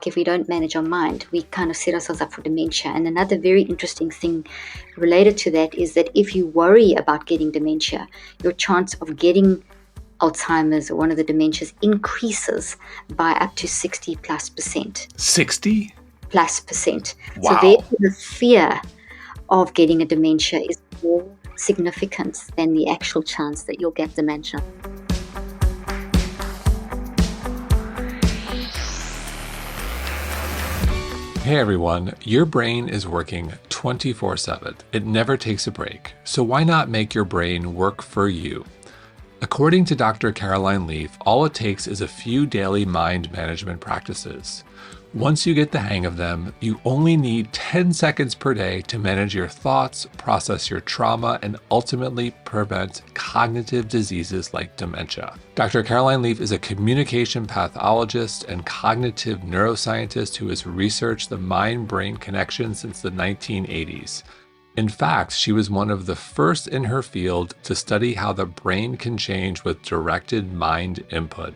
if we don't manage our mind, we kind of set ourselves up for dementia. And another very interesting thing related to that is that if you worry about getting dementia, your chance of getting Alzheimer's or one of the dementias increases by up to 60+%. 60+%? Wow. So therefore the fear of getting a dementia is more significant than the actual chance that you'll get dementia. Hey everyone, your brain is working 24/7. It never takes a break. So why not make your brain work for you? According to Dr. Caroline Leaf, all it takes is a few daily mind management practices. Once you get the hang of them, you only need 10 seconds per day to manage your thoughts, process your trauma, and ultimately prevent cognitive diseases like dementia. Dr. Caroline Leaf is a communication pathologist and cognitive neuroscientist who has researched the mind-brain connection since the 1980s. In fact, she was one of the first in her field to study how the brain can change with directed mind input.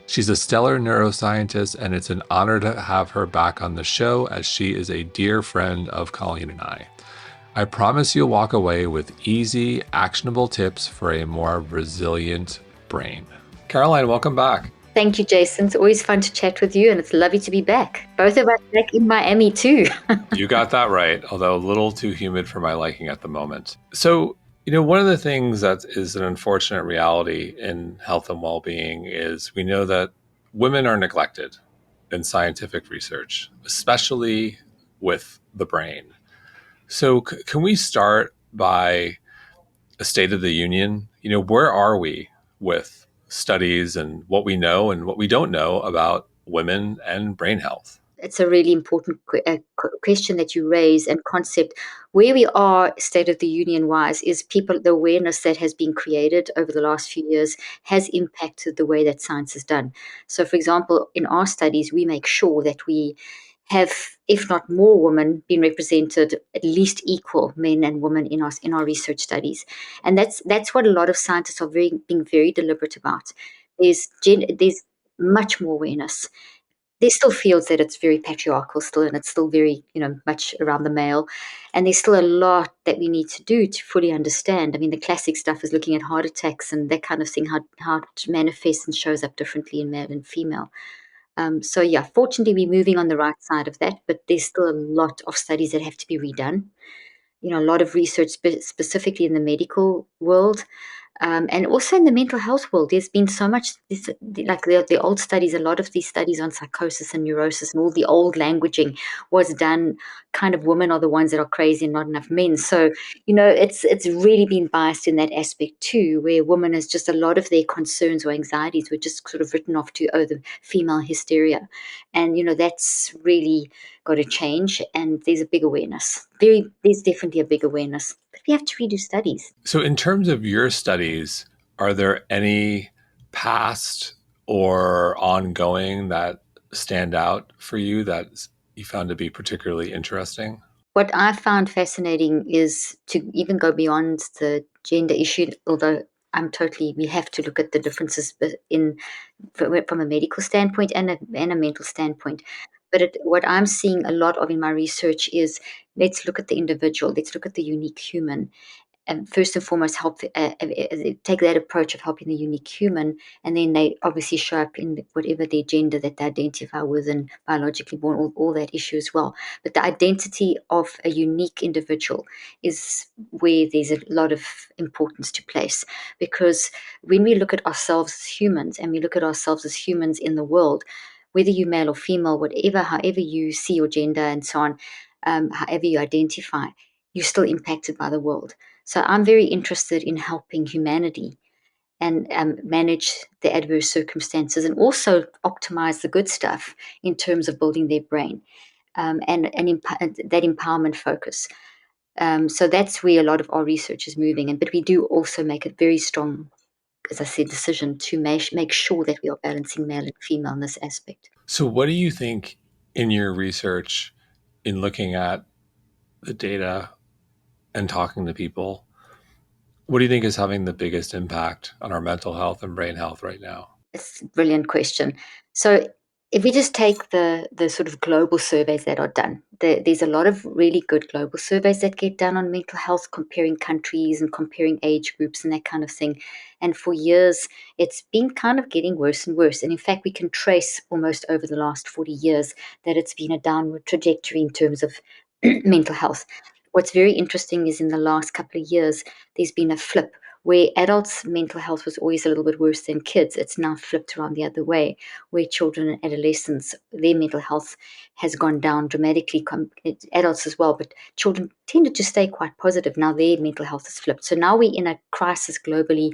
She's a stellar neuroscientist, and it's an honor to have her back on the show as she is a dear friend of Colleen and I. I promise you'll walk away with easy, actionable tips for a more resilient brain. Caroline, welcome back. Thank you, Jason. It's always fun to chat with you, and it's lovely to be back. Both of us back in Miami too. You got that right, although a little too humid for my liking at the moment. So, one of the things that is an unfortunate reality in health and well-being is we know that women are neglected in scientific research, especially with the brain. So can we start by a state of the union? Where are we with studies and what we know and what we don't know about women and brain health? It's a really important question that you raise, and concept. Where we are state of the union wise is the awareness that has been created over the last few years has impacted the way that science is done. So for example, in our studies, we make sure that we have, if not more women, been represented at least equal men and women in our research studies. And that's what a lot of scientists are being very deliberate about. There's much more awareness. There's still fields that it's very patriarchal still, and it's still very, much around the male. And there's still a lot that we need to do to fully understand. I mean, the classic stuff is looking at heart attacks and that kind of thing, how it manifests and shows up differently in male and female. So yeah, fortunately we're moving on the right side of that, but there's still a lot of studies that have to be redone. A lot of research specifically in the medical world. And also in the mental health world, there's been so much, like the old studies, a lot of these studies on psychosis and neurosis and all the old languaging was done kind of women are the ones that are crazy and not enough men. So, it's really been biased in that aspect too, where women is just a lot of their concerns or anxieties were just sort of written off to, the female hysteria. And, that's really got to change. And there's a big awareness. There's definitely a big awareness. But we have to redo studies. So in terms of your studies, are there any past or ongoing that stand out for you that you found to be particularly interesting? What I found fascinating is to even go beyond the gender issue, although we have to look at the differences from a medical standpoint and a mental standpoint. But what I'm seeing a lot of in my research is, let's look at the individual, let's look at the unique human, and first and foremost take that approach of helping the unique human, and then they obviously show up in whatever their gender that they identify with and biologically born, all that issue as well. But the identity of a unique individual is where there's a lot of importance to place, because when we look at ourselves as humans and we look at ourselves as humans in the world, whether you're male or female, however you see your gender and so on, however you identify, you're still impacted by the world. So I'm very interested in helping humanity and manage the adverse circumstances, and also optimize the good stuff in terms of building their brain, and that empowerment focus. So that's where a lot of our research is moving. But we do also make a very strong, as I said, decision to make sure that we are balancing male and female in this aspect. So what do you think in your research, in looking at the data and talking to people, what do you think is having the biggest impact on our mental health and brain health right now? It's a brilliant question. So if we just take the sort of global surveys that are done, there's a lot of really good global surveys that get done on mental health, comparing countries and comparing age groups and that kind of thing. And for years, it's been kind of getting worse and worse. And in fact, we can trace almost over the last 40 years that it's been a downward trajectory in terms of mental health. What's very interesting is in the last couple of years, there's been a flip where adults' mental health was always a little bit worse than kids. It's now flipped around the other way, where children and adolescents, their mental health has gone down dramatically, adults as well, but children tended to stay quite positive. Now their mental health has flipped. So now we're in a crisis globally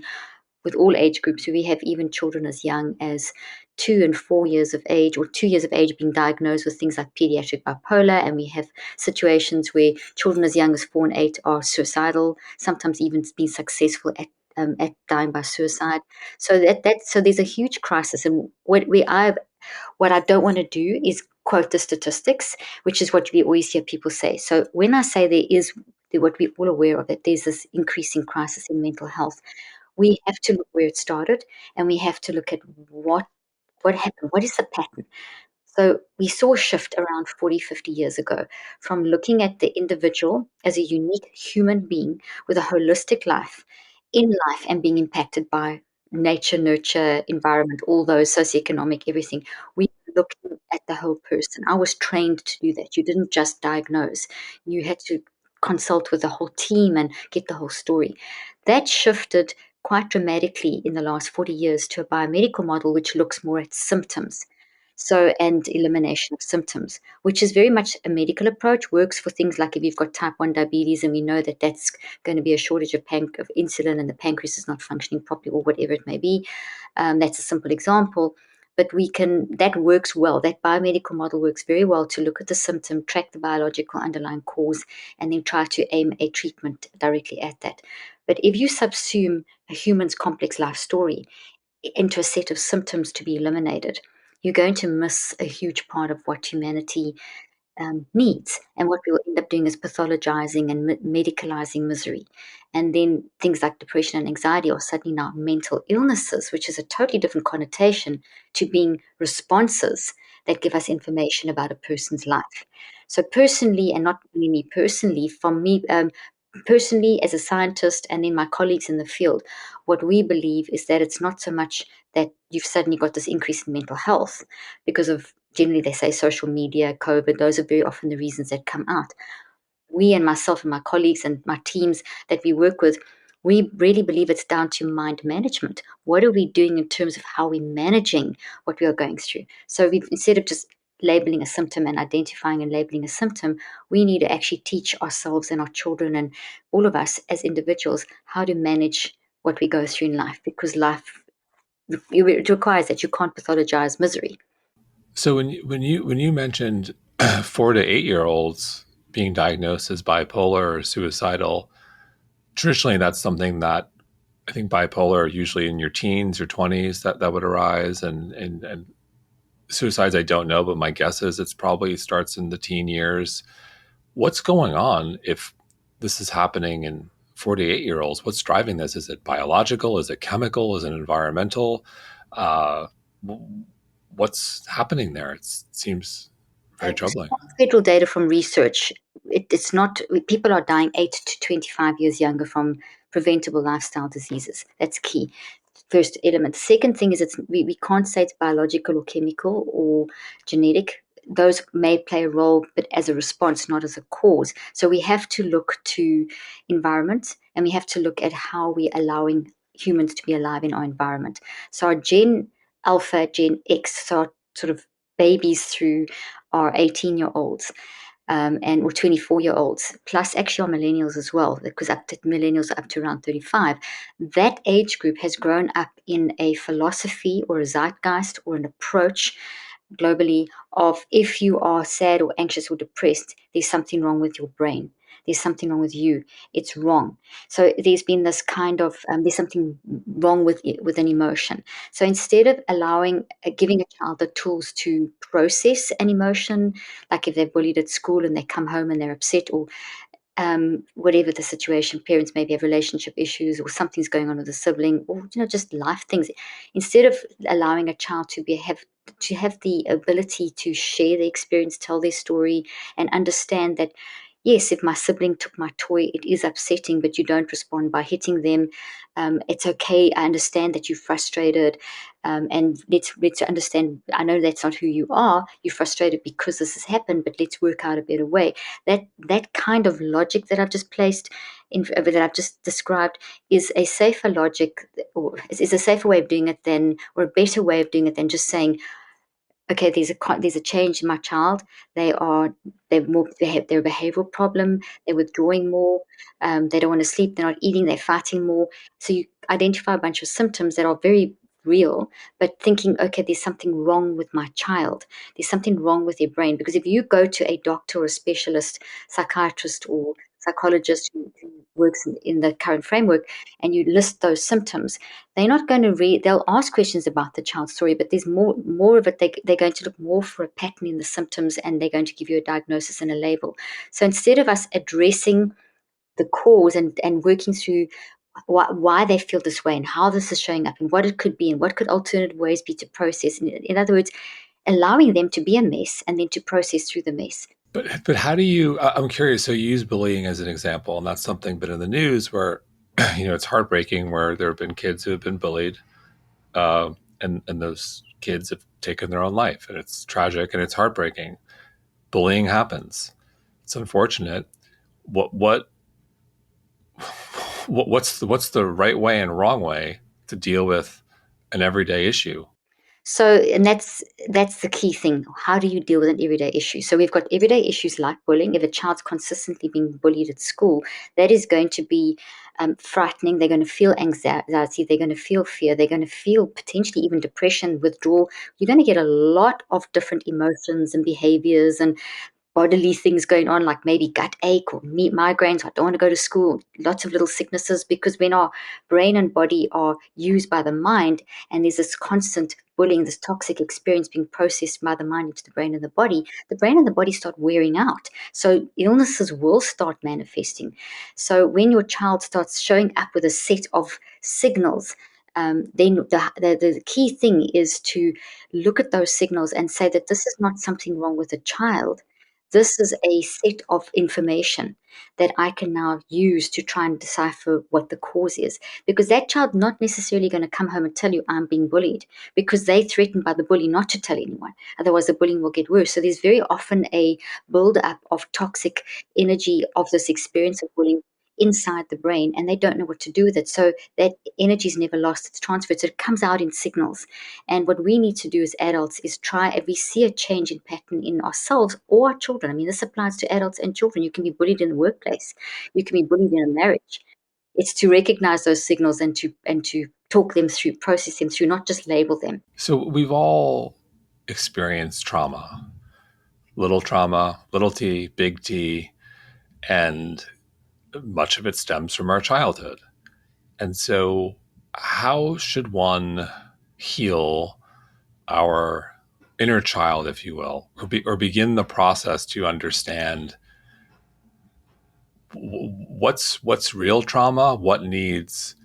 with all age groups. We have even children as young as 2 and 4 years of age, or 2 years of age, being diagnosed with things like pediatric bipolar. And we have situations where children as young as 4 and 8 are suicidal, sometimes even being successful at dying by suicide. So there's a huge crisis. And what I don't want to do is quote the statistics, which is what we always hear people say. So when I say there is what we're all aware of, that there's this increasing crisis in mental health, we have to look where it started, and we have to look at what happened. What is the pattern? So we saw a shift around 40, 50 years ago from looking at the individual as a unique human being with a holistic life in life and being impacted by nature, nurture, environment, all those socioeconomic, everything. We were looking at the whole person. I was trained to do that. You didn't just diagnose, you had to consult with the whole team and get the whole story. That shifted quite dramatically in the last 40 years to a biomedical model which looks more at symptoms, so, and elimination of symptoms, which is very much a medical approach, works for things like if you've got type 1 diabetes and we know that that's going to be a shortage of insulin and the pancreas is not functioning properly or whatever it may be. That's a simple example. But that works well. That biomedical model works very well to look at the symptom, track the biological underlying cause, and then try to aim a treatment directly at that. But if you subsume a human's complex life story into a set of symptoms to be eliminated, you're going to miss a huge part of what humanity needs. And what we will end up doing is pathologizing and medicalizing misery. And then things like depression and anxiety are suddenly now mental illnesses, which is a totally different connotation to being responses that give us information about a person's life. So, personally, and not only me personally, from me, personally as a scientist and then my colleagues in the field, what we believe is that it's not so much that you've suddenly got this increase in mental health because of, generally they say, social media, COVID. Those are very often the reasons that come out. We, and myself and my colleagues and my teams that we work with, we really believe it's down to mind management. What are we doing in terms of how we're managing what we are going through? So instead of just labeling a symptom and identifying and labeling a symptom, we need to actually teach ourselves and our children and all of us as individuals how to manage what we go through in life, because life, it requires that you can't pathologize misery. So when you mentioned 4 to 8 year olds being diagnosed as bipolar or suicidal, traditionally that's something that I think bipolar are usually in your teens or 20s that would arise, and suicides I don't know, but my guess is it's probably starts in the teen years. What's going on if this is happening in 48 year olds? What's driving this? Is it biological? Is it chemical? Is it environmental? Uh, what's happening there? It seems very troubling. Federal data from research, it's not, people are dying 8 to 25 years younger from preventable lifestyle diseases. That's key. First element. The second thing is we can't say it's biological or chemical or genetic. Those may play a role, but as a response, not as a cause. So we have to look to environment, and we have to look at how we're allowing humans to be alive in our environment. So our Gen Alpha, Gen X, so our sort of babies through our 18-year-olds, and or 24-year-olds, plus actually our millennials as well, because millennials are up to around 35. That age group has grown up in a philosophy or a zeitgeist or an approach globally of, if you are sad or anxious or depressed, there's something wrong with your brain. There's something wrong with you. It's wrong. So there's been this kind of there's something wrong with an emotion. So instead of giving a child the tools to process an emotion, like if they're bullied at school and they come home and they're upset, or whatever the situation, parents maybe have relationship issues or something's going on with a sibling, or just life things. Instead of allowing a child to have to have the ability to share their experience, tell their story, and understand that yes, if my sibling took my toy, it is upsetting, but you don't respond by hitting them. It's okay. I understand that you're frustrated, and let's understand. I know that's not who you are. You're frustrated because this has happened, but let's work out a better way. That kind of logic that I've just placed in that I've just described is a safer logic, or is a safer way of doing it than, or a better way of doing it than just saying, okay, there's a change in my child. They are they're a behavioral problem. They're withdrawing more. They don't want to sleep. They're not eating. They're fighting more. So you identify a bunch of symptoms that are very real, but thinking, okay, there's something wrong with my child. There's something wrong with their brain. Because if you go to a doctor or a specialist, psychiatrist or psychologist who works in the current framework, and you list those symptoms, they're not going to read. They'll ask questions about the child's story, but there's more of it. They're going to look more for a pattern in the symptoms, and they're going to give you a diagnosis and a label. So instead of us addressing the cause and working through why they feel this way and how this is showing up and what it could be and what could alternative ways be to process, in other words, allowing them to be a mess and then to process through the mess. But how do you? I'm curious. So you use bullying as an example, and that's something been in the news where it's heartbreaking where there have been kids who have been bullied, uh, and those kids have taken their own life, and it's tragic and it's heartbreaking. Bullying happens. It's unfortunate. What what's the right way and wrong way to deal with an everyday issue? So, and that's the key thing. How do you deal with an everyday issue? So we've got everyday issues like bullying. If a child's consistently being bullied at school, that is going to be frightening. They're going to feel anxiety. They're going to feel fear. They're going to feel potentially even depression, withdrawal. You're going to get a lot of different emotions and behaviors and bodily things going on, like maybe gut ache or migraines. I don't want to go to school. Lots of little sicknesses, because when our brain and body are used by the mind, and there's this constant bullying, this toxic experience being processed by the mind into the brain and the body start wearing out. So illnesses will start manifesting. So when your child starts showing up with a set of signals, then the key thing is to look at those signals and say that this is not something wrong with the child. This is a set of information that I can now use to try and decipher what the cause is. Because that child not necessarily going to come home and tell you I'm being bullied, because they threatened by the bully not to tell anyone. Otherwise the bullying will get worse. So there's very often a build-up of toxic energy of this experience of bullying inside the brain, and they don't know what to do with it. So that energy is never lost, it's transferred. So it comes out in signals. And what we need to do as adults is try, if we see a change in pattern in ourselves or our children. I mean, this applies to adults and children. You can be bullied in the workplace. You can be bullied in a marriage. It's to recognize those signals and to talk them through, process them through, not just label them. So we've all experienced trauma, little t, big T, and much of it stems from our childhood. And so, how should one heal our inner child, if you will, or begin the process to understand what's real trauma, what needs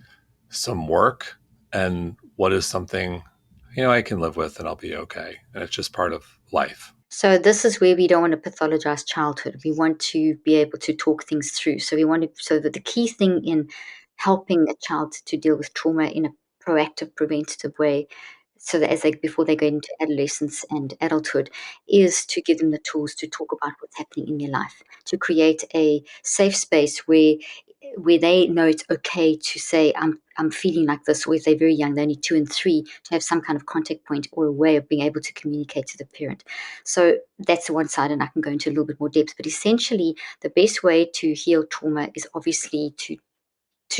some work, and what is something I can live with and I'll be okay, and it's just part of life. So this is where we don't want to pathologize childhood. We want to be able to talk things through. So we want to, so that the key thing in helping a child to deal with trauma in a proactive, preventative way, so that as they before they go into adolescence and adulthood, is to give them the tools to talk about what's happening in their life, to create a safe space where they know it's okay to say I'm feeling like this, or if they're very young, they're only 2 and 3, to have some kind of contact point or a way of being able to communicate to the parent. So that's the one side, and I can go into a little bit more depth. But essentially, the best way to heal trauma is obviously to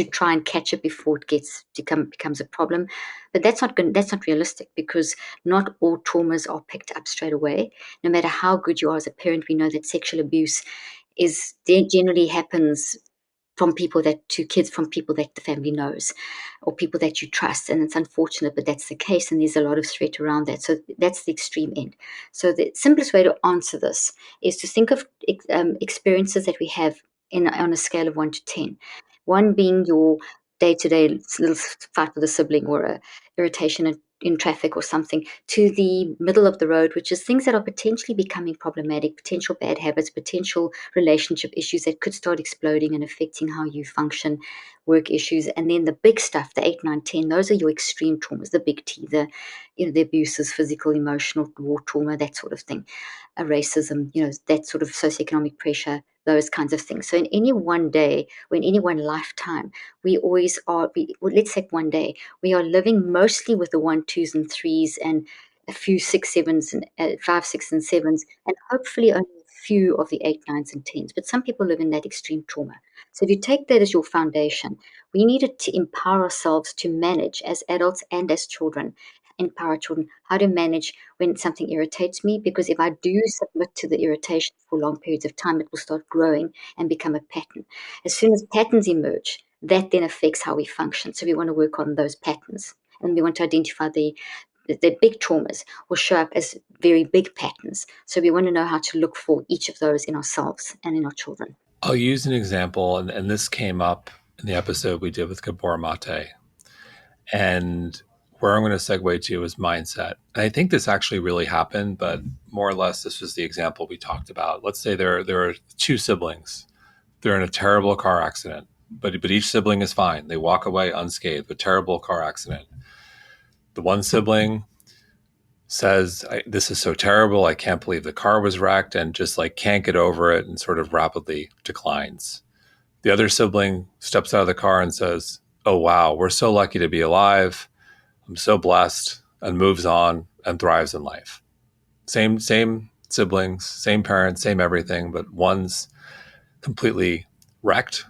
try and catch it before it becomes a problem. But that's not realistic, because not all traumas are picked up straight away. No matter how good you are as a parent, we know that sexual abuse generally happens to kids from people that the family knows or people that you trust. And it's unfortunate, but that's the case. And there's a lot of threat around that. So that's the extreme end. So the simplest way to answer this is to think of experiences that we have on a scale of 1 to 10. One being your day-to-day little fight with a sibling or a irritation in traffic or something, to the middle of the road, which is things that are potentially becoming problematic, potential bad habits, potential relationship issues that could start exploding and affecting how you function, work issues. And then the big stuff, the 8, 9, 10, those are your extreme traumas, the big T, the abuses, physical, emotional, war trauma, that sort of thing, racism, that sort of socioeconomic pressure, those kinds of things. So in any one day, or in any one lifetime, we always are, let's say one day, we are living mostly with the 1, 2s, and 3s, and a few 6, 7s, and 5, 6, and 7s, and hopefully only a few of the 8, 9s, and 10s. But some people live in that extreme trauma. So if you take that as your foundation, we needed to empower ourselves to manage as adults and as children, empower children how to manage when something irritates me, because if I do submit to the irritation for long periods of time, it will start growing and become a pattern. As soon as patterns emerge, that then affects how we function. So we want to work on those patterns, and we want to identify the big traumas will show up as very big patterns. So we want to know how to look for each of those in ourselves and in our children. I'll use an example, and this came up in the episode we did with Gabor Mate. And where I'm going to segue to is mindset. And I think this actually really happened, but more or less, this was the example we talked about. Let's say there are two siblings. They're in a terrible car accident, but each sibling is fine. They walk away unscathed, but terrible car accident. The one sibling says, this is so terrible. I can't believe the car was wrecked, and just like can't get over it and sort of rapidly declines. The other sibling steps out of the car and says, oh, wow, we're so lucky to be alive. I'm so blessed, and moves on and thrives in life. Same siblings, same parents, same everything, but one's completely wrecked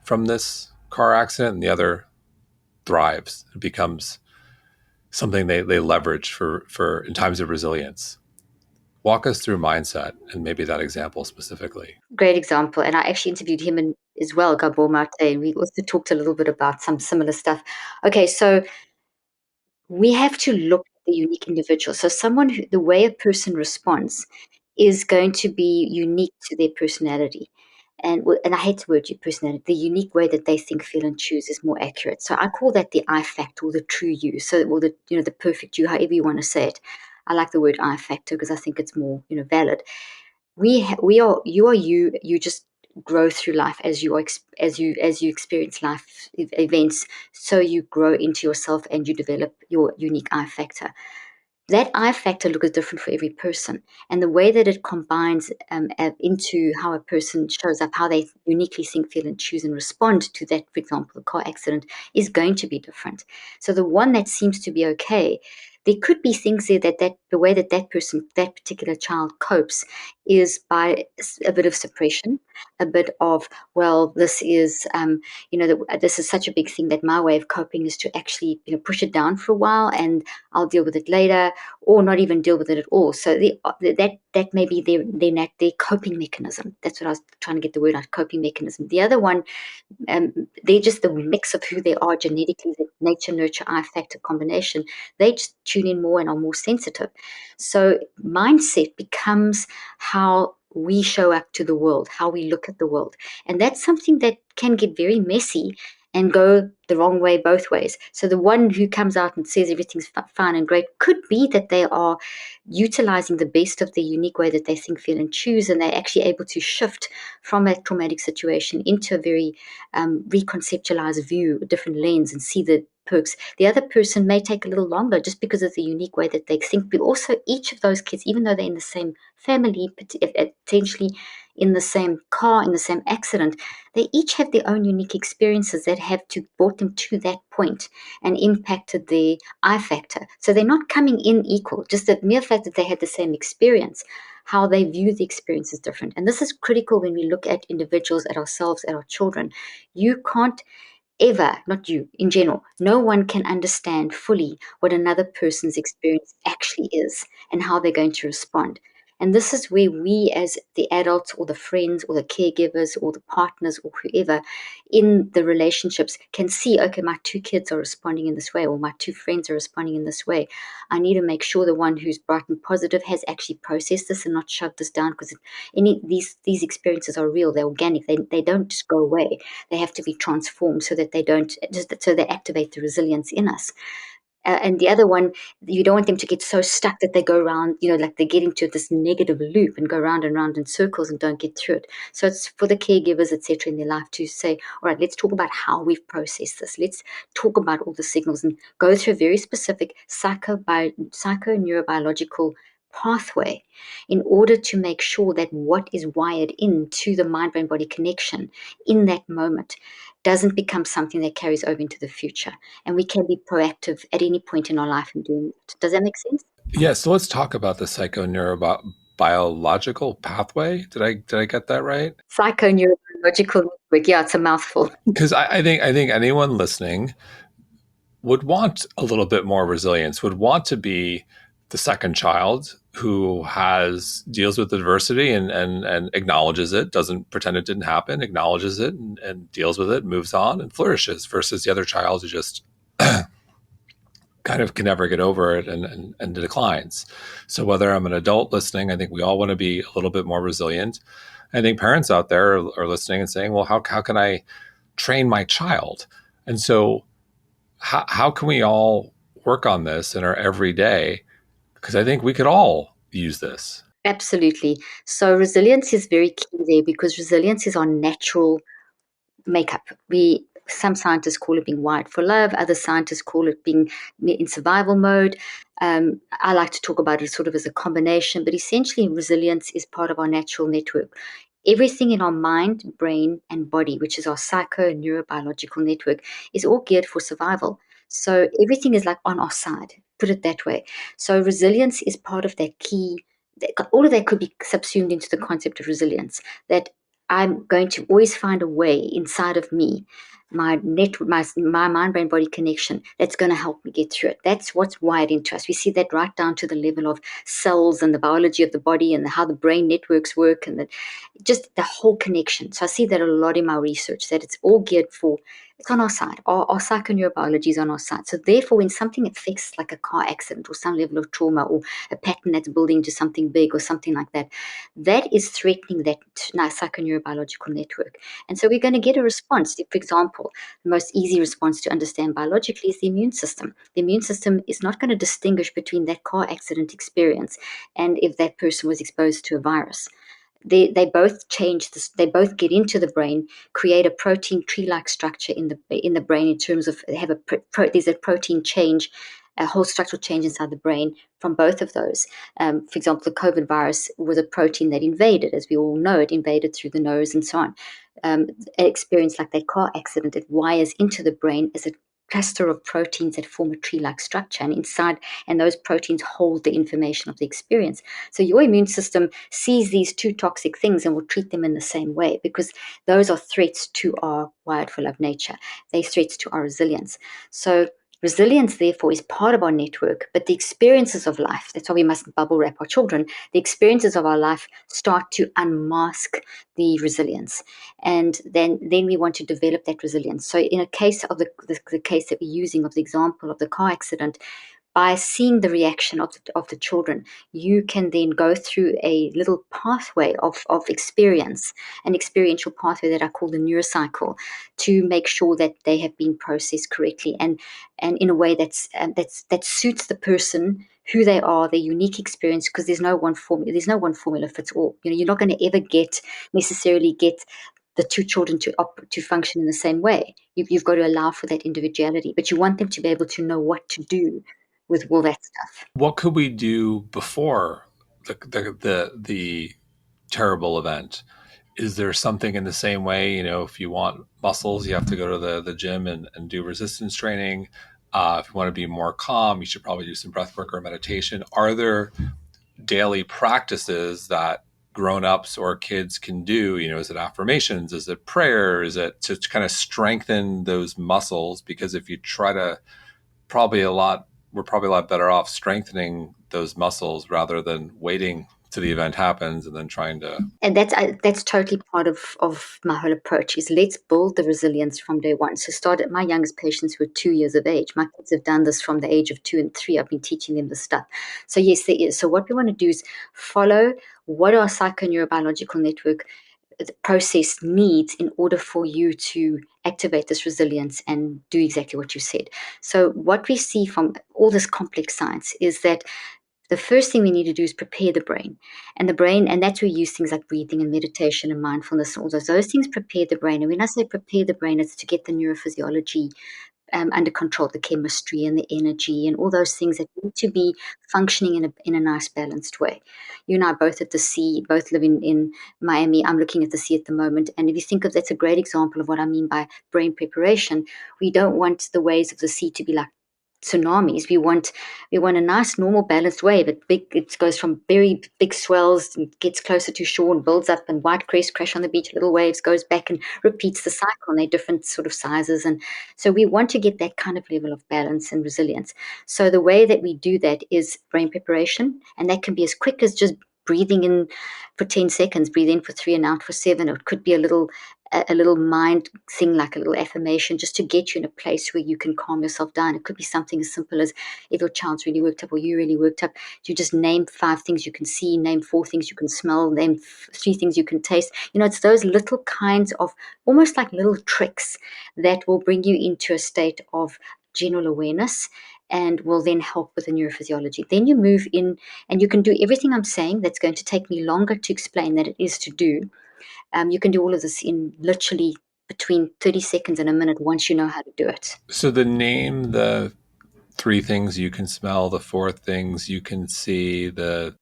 from this car accident and the other thrives. It becomes something they leverage for in times of resilience. Walk us through mindset and maybe that example specifically. Great example. And I actually interviewed him as well, Gabor Mate, and we also talked a little bit about some similar stuff. Okay, so we have to look at the unique individual. So the way a person responds is going to be unique to their personality. And I hate the word personality. The unique way that they think, feel, and choose is more accurate. So I call that the I factor, or the true you. So, or the perfect you, however you want to say it. I like the word I factor because I think it's more valid. We are you. You just grow through life as you experience life events. So you grow into yourself and you develop your unique I factor. That I factor looks different for every person, and the way that it combines into how a person shows up, how they uniquely think, feel, and choose and respond to that, for example, the car accident, is going to be different. So the one that seems to be okay, there could be things there that the way that person, that particular child copes is by a bit of suppression, a bit of, well, this is this is such a big thing that my way of coping is to actually push it down for a while and I'll deal with it later, or not even deal with it at all. So that may be their coping mechanism. That's what I was trying to get the word out, coping mechanism. The other one, they're just the mix of who they are genetically, the nature, nurture, I factor combination. They just tune in more and are more sensitive. So mindset becomes how we show up to the world, how we look at the world. And that's something that can get very messy and go the wrong way both ways. So the one who comes out and says everything's fine and great could be that they are utilizing the best of the unique way that they think, feel, and choose, and they're actually able to shift from a traumatic situation into a very reconceptualized view, a different lens, and see the perks. The other person may take a little longer just because of the unique way that they think. But also, each of those kids, even though they're in the same family, potentially in the same car, in the same accident, they each have their own unique experiences that have brought them to that point and impacted their I factor. So they're not coming in equal. Just the mere fact that they had the same experience, how they view the experience is different. And this is critical when we look at individuals, at ourselves, at our children. You can't ever, not you, in general, no one can understand fully what another person's experience actually is and how they're going to respond. And this is where we, as the adults or the friends or the caregivers or the partners or whoever in the relationships, can see, okay, my two kids are responding in this way, or my two friends are responding in this way. I need to make sure the one who's bright and positive has actually processed this and not shoved this down, because these experiences are real, they're organic, they don't just go away. They have to be transformed so that they don't, so they activate the resilience in us. And the other one, you don't want them to get so stuck that they go around, like they get into this negative loop and go round and round in circles and don't get through it. So it's for the caregivers, etc., in their life to say, all right, let's talk about how we've processed this. Let's talk about all the signals and go through a very specific psychoneurobiological pathway in order to make sure that what is wired into the mind-brain-body connection in that moment doesn't become something that carries over into the future. And we can be proactive at any point in our life in doing it. Does that make sense? Yeah, so let's talk about the psychoneurobiological pathway. Did I get that right? Psychoneurobiological network. Yeah, it's a mouthful. Because I think anyone listening would want a little bit more resilience, would want to be the second child who deals with adversity and acknowledges it, doesn't pretend it didn't happen, acknowledges it and deals with it, moves on and flourishes, versus the other child who just kind of can never get over it and declines. So whether I'm an adult listening, I think we all want to be a little bit more resilient. I think parents out there are listening and saying, well, how can I train my child? And so how can we all work on this in our everyday? Because I think we could all use this. Absolutely. So resilience is very key there because resilience is our natural makeup. Some scientists call it being wired for love. Other scientists call it being in survival mode. I like to talk about it sort of as a combination, but essentially resilience is part of our natural network. Everything in our mind, brain, and body, which is our psycho neurobiological network, is all geared for survival. So everything is like on our side, put it that way. So resilience is part of that key. All of that could be subsumed into the concept of resilience. That I'm going to always find a way inside of me, my mind brain body connection that's going to help me get through it. That's what's wired into us. We see that right down to the level of cells and the biology of the body and how the brain networks work and just the whole connection. So I see that a lot in my research, that it's all geared for, it's on our side. Our psychoneurobiology is on our side. So therefore, when something affects like a car accident or some level of trauma or a pattern that's building to something big or something like that, that is threatening that psychoneurobiological network. And so we're going to get a response. For example, the most easy response to understand biologically is the immune system. The immune system is not going to distinguish between that car accident experience and if that person was exposed to a virus. They both change this, they both get into the brain, create a protein tree-like structure in the brain in terms of they have there's a protein change, a whole structural change inside the brain from both of those. For example, the COVID virus was a protein that invaded, as we all know, it invaded through the nose and so on. An experience like that car accident, it wires into the brain as a cluster of proteins that form a tree-like structure, and those proteins hold the information of the experience. So your immune system sees these two toxic things and will treat them in the same way because those are threats to our wired for love nature. They're threats to our resilience. So resilience, therefore, is part of our network, but the experiences of life, that's why we mustn't bubble wrap our children, the experiences of our life start to unmask the resilience. And then we want to develop that resilience. So in a case of the case that we're using of the example of the car accident, by seeing the reaction of the children, you can then go through a little pathway of experience, an experiential pathway that I call the neurocycle, to make sure that they have been processed correctly and in a way that suits the person, who they are, their unique experience, because there's no one formula. There's no one formula fits all. You're not going to ever necessarily get the two children to function in the same way. You've got to allow for that individuality, but you want them to be able to know what to do with all that stuff. What could we do before the terrible event? Is there something in the same way, if you want muscles, you have to go to the gym and do resistance training. If you want to be more calm, you should probably do some breath work or meditation. Are there daily practices that grown-ups or kids can do? Is it affirmations? Is it prayer? Is it to kind of strengthen those muscles? Because if you try to, we're probably a lot better off strengthening those muscles rather than waiting till the event happens and then trying to. And that's totally part of my whole approach is let's build the resilience from day one. So started my youngest patients were 2 years of age. My kids have done this from the age of 2 and 3. I've been teaching them this stuff. So yes, there is. So what we want to do is follow what our psychoneurobiological network process needs in order for you to activate this resilience and do exactly what you said. So what we see from all this complex science is that the first thing we need to do is prepare the brain. And that's where we use things like breathing and meditation and mindfulness and all those things prepare the brain. And when I say prepare the brain, it's to get the neurophysiology under control, the chemistry and the energy and all those things that need to be functioning in a nice, balanced way. You and I are both at the sea, both live in Miami. I'm looking at the sea at the moment. And if you think of that's a great example of what I mean by brain preparation. We don't want the waves of the sea to be like tsunamis. We want a nice, normal, balanced wave. It goes from very big swells and gets closer to shore and builds up, and white crest crash on the beach, little waves, goes back and repeats the cycle. And they're different sort of sizes, and so we want to get that kind of level of balance and resilience. So the way that we do that is brain preparation, and that can be as quick as just breathing in for 10 seconds, breathe in for 3 and out for 7. It could be a little mind thing, like a little affirmation, just to get you in a place where you can calm yourself down. It could be something as simple as, if your child's really worked up or you really worked up, you just name 5 things you can see, name 4 things you can smell, name 3 things you can taste. It's those little kinds of, almost like little tricks, that will bring you into a state of general awareness and will then help with the neurophysiology. Then you move in and you can do everything I'm saying that's going to take me longer to explain than it is to do. You can do all of this in literally between 30 seconds and a minute once you know how to do it. So the 3 things you can smell, the 4 things you can see, the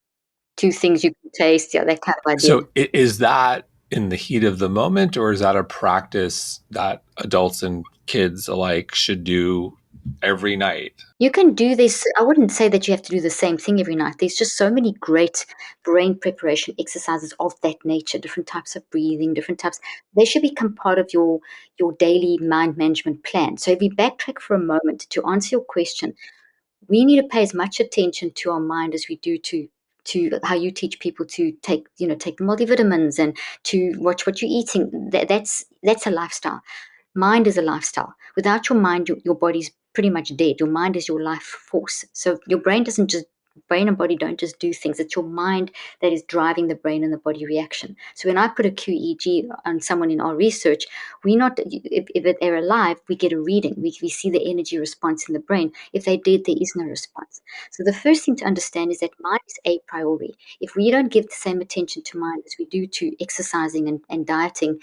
2 things you can taste, yeah, that kind of idea. So is that in the heat of the moment, or is that a practice that adults and kids alike should do every night? You can do this. I wouldn't say that you have to do the same thing every night. There's just so many great brain preparation exercises of that nature, different types of breathing, different types. They should become part of your daily mind management plan. So if we backtrack for a moment to answer your question, we need to pay as much attention to our mind as we do to how you teach people to take multivitamins and to watch what you're eating. That's a lifestyle. Mind is a lifestyle. Without your mind, your body's pretty much dead. Your mind is your life force. So your brain and body don't just do things. It's your mind that is driving the brain and the body reaction. So when I put a QEEG on someone in our research, if they're alive, we get a reading. We see the energy response in the brain. If they're dead, there is no response. So the first thing to understand is that mind is a priori. If we don't give the same attention to mind as we do to exercising and dieting,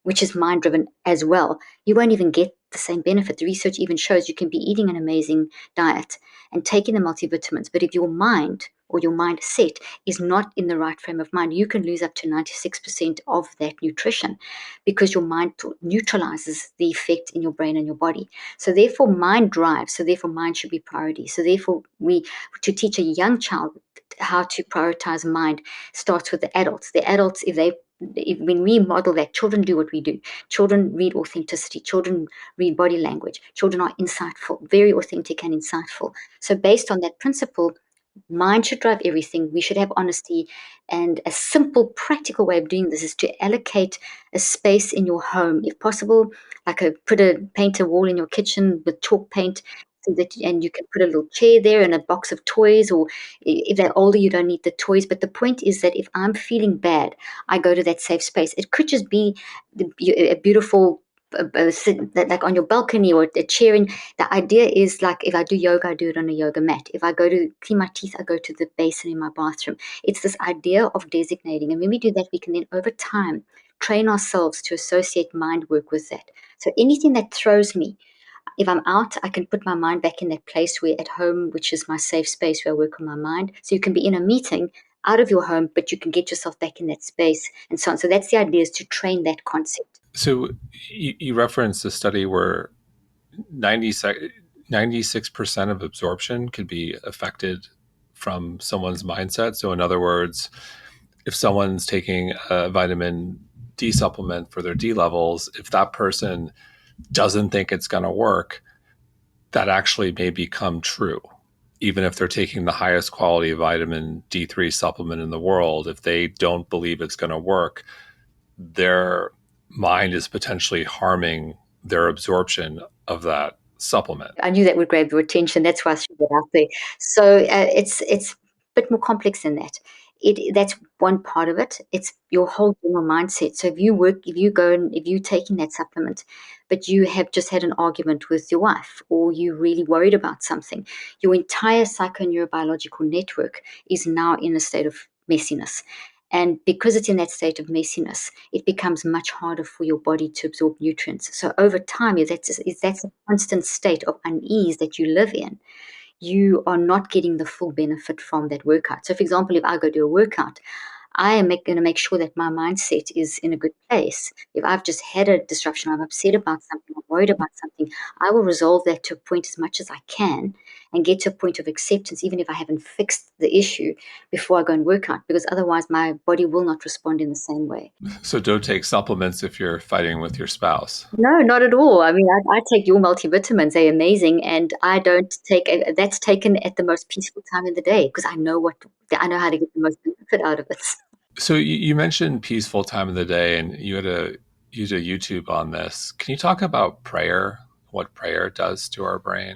which is mind driven as well, you won't even get the same benefit. The research even shows you can be eating an amazing diet and taking the multivitamins, but if your mind or your mindset is not in the right frame of mind, you can lose up to 96% of that nutrition because your mind neutralizes the effect in your brain and your body. So therefore mind drives, so therefore mind should be priority. So therefore to teach a young child how to prioritize mind starts with the adults. The adults, when we model that, children do what we do. Children read authenticity. Children read body language. Children are insightful, very authentic and insightful. So based on that principle, mind should drive everything. We should have honesty. And a simple, practical way of doing this is to allocate a space in your home, if possible, like paint a wall in your kitchen with chalk paint, and you can put a little chair there and a box of toys, or if they're older, you don't need the toys. But the point is that if I'm feeling bad, I go to that safe space. It could just be a beautiful like on your balcony or a chair. And the idea is, like, if I do yoga, I do it on a yoga mat. If I go to clean my teeth, I go to the basin in my bathroom. It's this idea of designating. And when we do that, we can then over time train ourselves to associate mind work with that. So anything that throws me, if I'm out, I can put my mind back in that place where at home, which is my safe space where I work on my mind. So you can be in a meeting out of your home, but you can get yourself back in that space and so on. So that's the idea, is to train that concept. So you referenced a study where 96% of absorption could be affected from someone's mindset. So in other words, if someone's taking a vitamin D supplement for their D levels, if that person doesn't think it's going to work, that actually may become true. Even if they're taking the highest quality vitamin D3 supplement in the world, if they don't believe it's going to work, their mind is potentially harming their absorption of that supplement. I knew that would grab your attention. That's why I threw that out there. So it's a bit more complex than that. that's one part of it. It's your whole general mindset. So if you're taking that supplement, but you have just had an argument with your wife, or you're really worried about something, your entire psychoneurobiological network is now in a state of messiness. And because it's in that state of messiness, it becomes much harder for your body to absorb nutrients. So over time, if that's a constant state of unease that you live in, you are not getting the full benefit from that workout. So, for example, if I go do a workout, I am going to make sure that my mindset is in a good place. If I've just had a disruption, I'm upset about something, I'm worried about something, I will resolve that to a point as much as I can and get to a point of acceptance, even if I haven't fixed the issue before I go and work out, because otherwise my body will not respond in the same way. So don't take supplements if you're fighting with your spouse. No, not at all. I mean, I take your multivitamins, they're amazing, and I don't take that's taken at the most peaceful time in the day because I know how to get the most benefit out of it. So you mentioned peaceful time of the day, and you had to use a YouTube on this. Can you talk about prayer, what prayer does to our brain?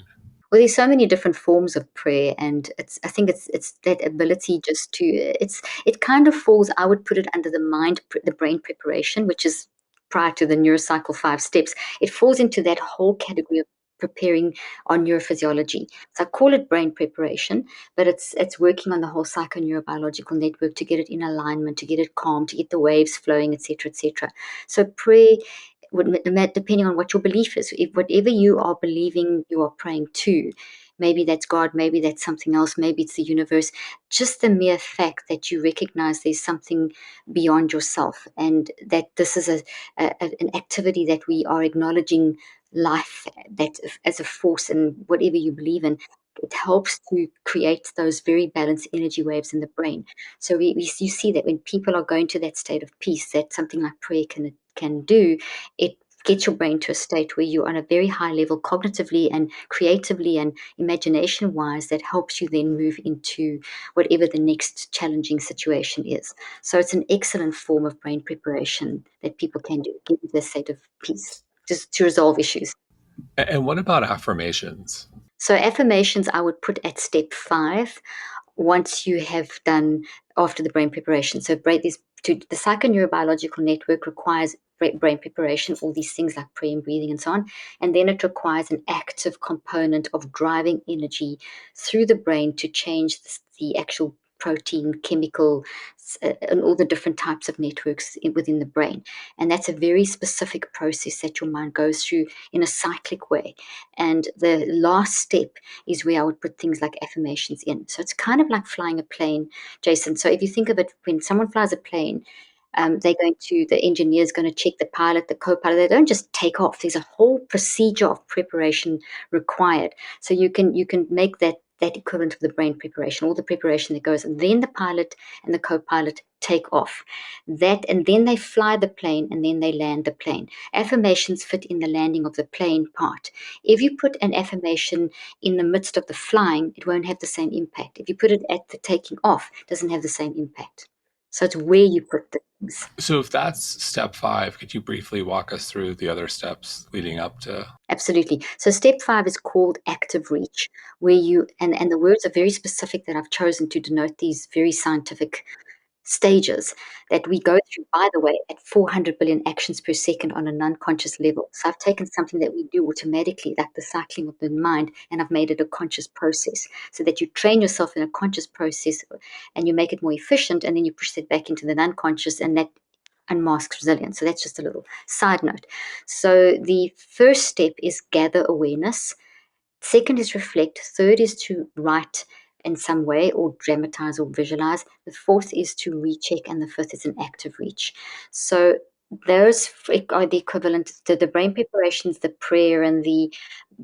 Well, there's so many different forms of prayer, and I think it's that ability just to it kind of falls. I would put it under the brain preparation, which is prior to the neurocycle 5 steps. It falls into that whole category of preparing on neurophysiology. So I call it brain preparation, but it's working on the whole psychoneurobiological network to get it in alignment, to get it calm, to get the waves flowing, etc., etc. So prayer depending on what your belief is. If whatever you are believing you are praying to, maybe that's God, maybe that's something else, maybe it's the universe, just the mere fact that you recognize there's something beyond yourself and that this is an activity that we are acknowledging life that as a force and whatever you believe in, it helps to create those very balanced energy waves in the brain. So you see that when people are going to that state of peace, that something like prayer can do, it gets your brain to a state where you're on a very high level cognitively and creatively and imagination wise that helps you then move into whatever the next challenging situation is. So it's an excellent form of brain preparation that people can do, get into a state of peace, just to resolve issues. And what about affirmations? So affirmations I would put at step 5 once you have done after the brain preparation. So the psychoneurobiological network requires brain preparation, all these things like prayer and breathing and so on. And then it requires an active component of driving energy through the brain to change the actual protein, chemical, and all the different types of networks within the brain. And that's a very specific process that your mind goes through in a cyclic way. And the last step is where I would put things like affirmations in. So it's kind of like flying a plane, Jason. So if you think of it, when someone flies a plane, the engineer's going to check the pilot, the co-pilot. They don't just take off. There's a whole procedure of preparation required. So you can make that equivalent of the brain preparation, all the preparation that goes, and then the pilot and the co-pilot take off. And then they fly the plane and then they land the plane. Affirmations fit in the landing of the plane part. If you put an affirmation in the midst of the flying, it won't have the same impact. If you put it at the taking off, it doesn't have the same impact. So it's where you put the things. So if that's step 5, could you briefly walk us through the other steps leading up to? Absolutely. So step 5 is called active reach, where and the words are very specific that I've chosen to denote these very scientific stages that we go through, by the way, at 400 billion actions per second on an unconscious level. So I've taken something that we do automatically, like the cycling of the mind, and I've made it a conscious process so that you train yourself in a conscious process and you make it more efficient, and then you push it back into the unconscious, and that unmasks resilience. So that's just a little side note. So the first step is gather awareness. Second is reflect. Third is to write in some way or dramatize or visualize. The fourth is to recheck, and the fifth is an active reach. So those are the equivalent to the brain preparations, the prayer and the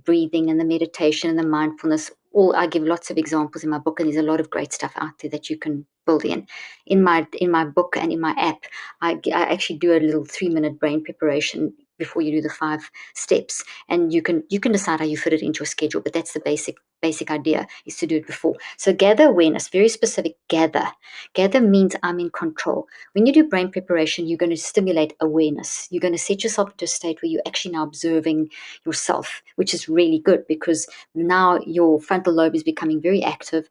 breathing and the meditation and the mindfulness. All I give lots of examples in my book, and there's a lot of great stuff out there that you can build in. In my book and in my app, I actually do a little 3-minute brain preparation before you do the 5 steps, and you can decide how you fit it into your schedule. But that's the basic basic idea is to do it before. So gather awareness, very specific, gather. Gather means I'm in control. When you do brain preparation, you're going to stimulate awareness. You're going to set yourself into a state where you're actually now observing yourself, which is really good because now your frontal lobe is becoming very active,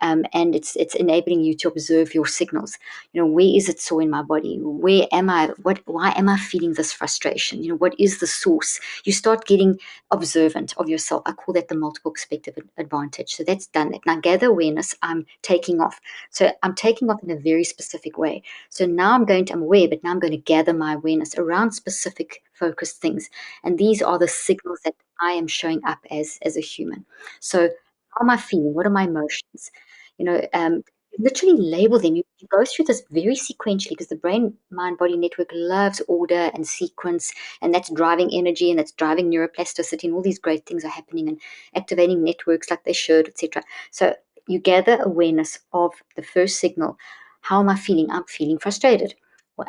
and it's enabling you to observe your signals. Where is it sore in my body? Where am I? Why am I feeling this frustration? What is the source? You start getting observant of yourself. I call that the multiple perspective advantage. So that's done. Now gather awareness. I'm taking off. So I'm taking off in a very specific way. So now I'm aware, but now I'm going to gather my awareness around specific focused things. And these are the signals that I am showing up as a human. So how am I feeling? What are my emotions? You know, um, Literally label them. You go through this very sequentially because the brain mind body network loves order and sequence, and that's driving energy and that's driving neuroplasticity, and all these great things are happening and activating networks like they should, etc. So you gather awareness of the first signal. How am I feeling? I'm feeling frustrated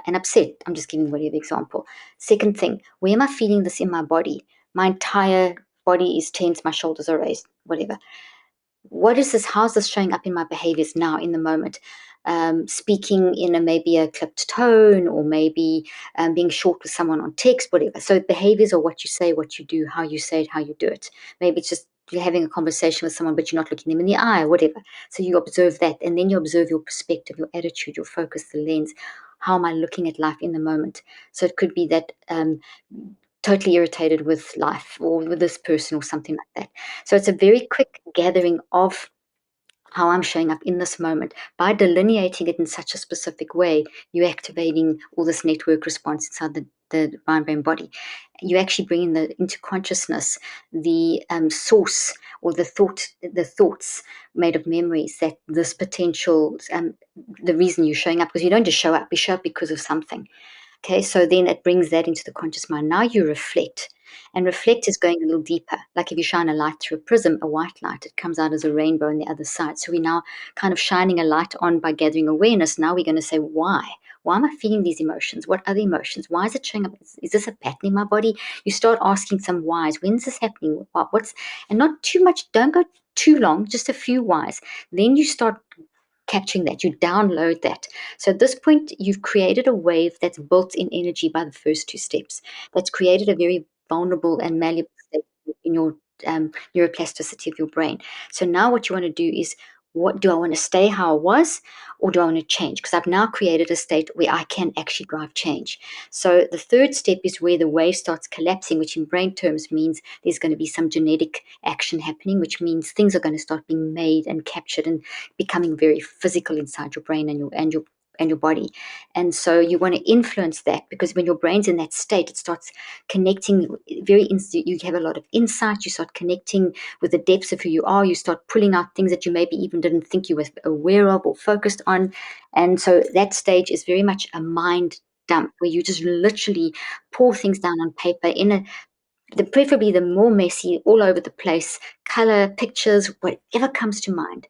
and upset. I'm just giving whatever example. Second thing, where am I feeling this in my body? My entire body is tense, my shoulders are raised, whatever. What is this? How's this showing up in my behaviors now in the moment? Speaking in maybe a clipped tone, or maybe being short with someone on text, whatever. So behaviors are what you say, what you do, how you say it, how you do it. Maybe it's just you're having a conversation with someone, but you're not looking them in the eye, whatever. So you observe that, and then you observe your perspective, your attitude, your focus, the lens. How am I looking at life in the moment? So it could be that totally irritated with life or with this person or something like that. So it's a very quick gathering of how I'm showing up in this moment. By delineating it in such a specific way, you're activating all this network response inside the mind brain body. You actually bring in into consciousness the source or the thoughts made of memories that this potential, the reason you're showing up, because you don't just show up, you show up because of something. Okay, so then it brings that into the conscious mind. Now you reflect. And reflect is going a little deeper. Like if you shine a light through a prism, a white light, it comes out as a rainbow on the other side. So we're now kind of shining a light on by gathering awareness. Now we're going to say, why? Why am I feeling these emotions? What are the emotions? Why is it showing up? Is this a pattern in my body? You start asking some whys. When's this happening? What's and not too much, don't go too long, just a few whys. Then you start catching that, you download that. So at this point, you've created a wave that's built in energy by the first two steps. That's created a very vulnerable and malleable state in your neuroplasticity of your brain. So now what you want to do is, what do I want to stay how I was, or do I want to change? Because I've now created a state where I can actually drive change. So the third step is where the wave starts collapsing, which in brain terms means there's going to be some genetic action happening, which means things are going to start being made and captured and becoming very physical inside your brain and your body. And so you want to influence that, because when your brain's in that state, it starts connecting you have a lot of insight, you start connecting with the depths of who you are, you start pulling out things that you maybe even didn't think you were aware of or focused on. And so that stage is very much a mind dump, where you just literally pour things down on paper in preferably the more messy, all over the place, color, pictures, whatever comes to mind.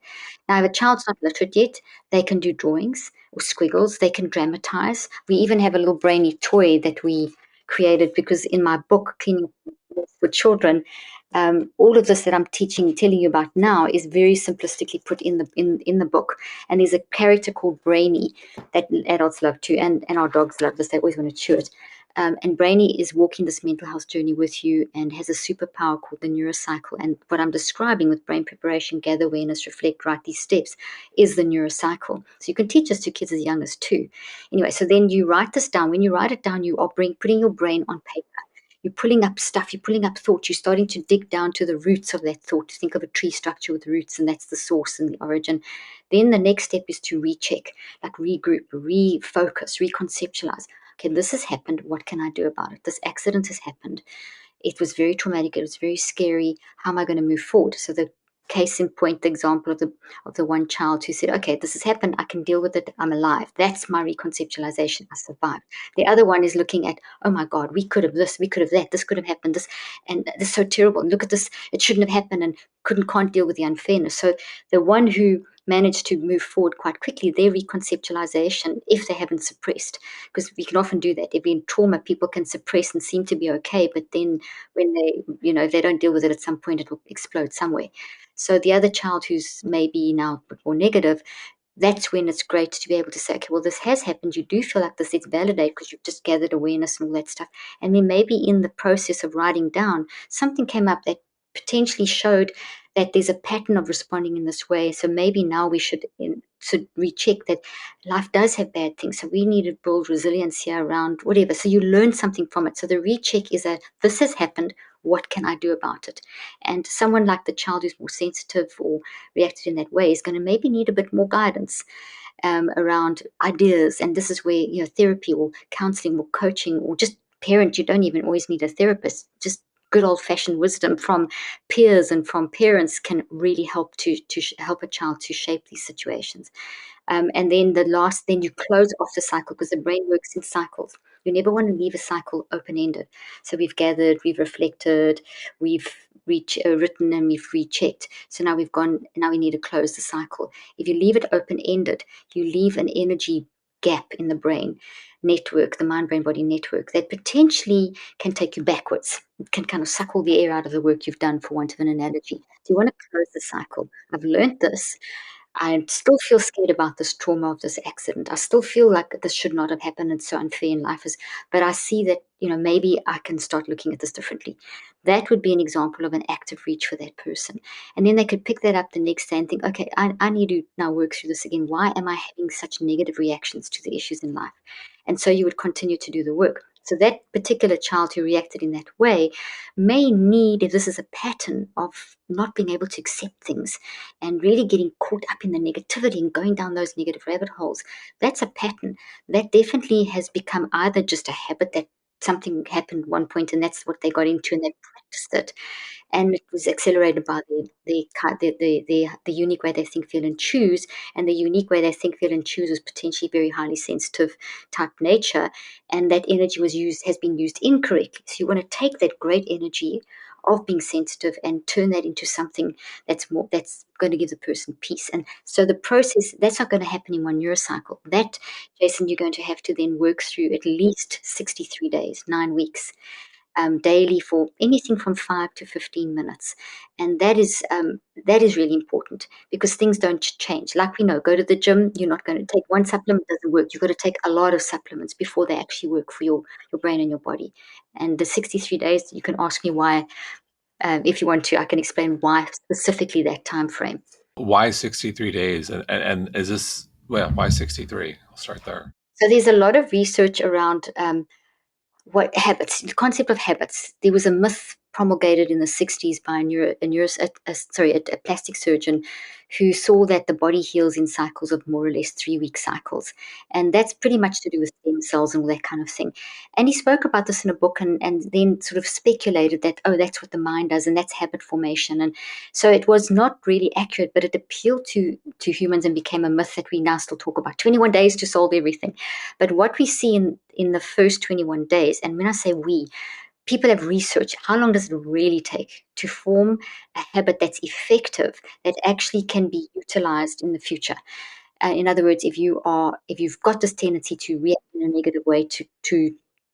Now, if a child's not literate yet, they can do drawings or squiggles, they can dramatize. We even have a little brainy toy that we created, because in my book, Cleaning for Children, all of this that I'm telling you about now is very simplistically put in the book. And there's a character called Brainy that adults love too, and our dogs love this. They always want to chew it. And Brainy is walking this mental health journey with you and has a superpower called the neurocycle. And what I'm describing with brain preparation, gather awareness, reflect, write these steps is the neurocycle. So you can teach this to kids as young as 2. Anyway, so then you write this down. When you write it down, you are putting your brain on paper. You're pulling up stuff, you're pulling up thoughts, you're starting to dig down to the roots of that thought. Think of a tree structure with roots, and that's the source and the origin. Then the next step is to recheck, like regroup, refocus, reconceptualize. Okay, this has happened. What can I do about it? This accident has happened. It was very traumatic. It was very scary. How am I going to move forward? So the case in point, the example of the one child who said, okay, this has happened. I can deal with it. I'm alive. That's my reconceptualization. I survived. The other one is looking at, oh my God, we could have this, we could have that, this could have happened, this, and this is so terrible. Look at this. It shouldn't have happened, and can't deal with the unfairness. So the one who managed to move forward quite quickly, their reconceptualization, if they haven't suppressed, because we can often do that. If in trauma, people can suppress and seem to be okay, but then when they don't deal with it, at some point it will explode somewhere. So the other child who's maybe now a bit more negative, that's when it's great to be able to say, okay, well, this has happened. You do feel like this. It's validate because you've just gathered awareness and all that stuff. And then maybe in the process of writing down, something came up that potentially showed that there's a pattern of responding in this way. So maybe now we should recheck that life does have bad things. So we need to build resilience here around whatever. So you learn something from it. So the recheck is that this has happened. What can I do about it? And someone like the child who's more sensitive or reacted in that way is going to maybe need a bit more guidance around ideas. And this is where, therapy or counseling or coaching or just parent, you don't even always need a therapist, just good old fashioned wisdom from peers and from parents can really help to help a child to shape these situations. And then then you close off the cycle because the brain works in cycles. You never want to leave a cycle open ended. So we've gathered, we've reflected, we've written, and we've rechecked. So now we need to close the cycle. If you leave it open ended, you leave an energy gap in the brain network, the mind brain body network, that potentially can take you backwards. It can kind of suck all the air out of the work you've done, for want of an analogy. So you want to close the cycle. I've learned this. I still feel scared about this trauma of this accident. I still feel like this should not have happened. It's so unfair in life. But I see that, maybe I can start looking at this differently. That would be an example of an active reach for that person. And then they could pick that up the next day and think, okay, I need to now work through this again. Why am I having such negative reactions to the issues in life? And so you would continue to do the work. So that particular child who reacted in that way may need, if this is a pattern of not being able to accept things and really getting caught up in the negativity and going down those negative rabbit holes, that's a pattern. That definitely has become either just a habit that something happened at one point and that's what they got into and they practiced it, and it was accelerated by the unique way they think, feel, and choose. And the unique way they think, feel, and choose was potentially very highly sensitive type nature, and that energy has been used incorrectly. So you want to take that great energy of being sensitive and turn that into something that's going to give the person peace. And so the process, that's not going to happen in one neurocycle. That, Jason, you're going to have to then work through at least 63 days, 9 weeks, daily for anything from 5 to 15 minutes. And that is really important because things don't change. Like we know, go to the gym, you're not going to take one supplement, doesn't work. You've got to take a lot of supplements before they actually work for your brain and your body. And the 63 days, you can ask me why. If you want to, I can explain why specifically that time frame. Why 63 days? And is this, well, why 63? I'll start there. So there's a lot of research around what habits, the concept of habits. There was a myth promulgated in the 60s by a plastic surgeon who saw that the body heals in cycles of more or less 3-week cycles. And that's pretty much to do with stem cells and all that kind of thing. And he spoke about this in a book and then sort of speculated that, oh, that's what the mind does and that's habit formation. And so it was not really accurate, but it appealed to humans and became a myth that we now still talk about. 21 days to solve everything. But what we see in the first 21 days, and when I say we, people have researched how long does it really take to form a habit that's effective, that actually can be utilized in the future. In other words, if you've got this tendency to react in a negative way to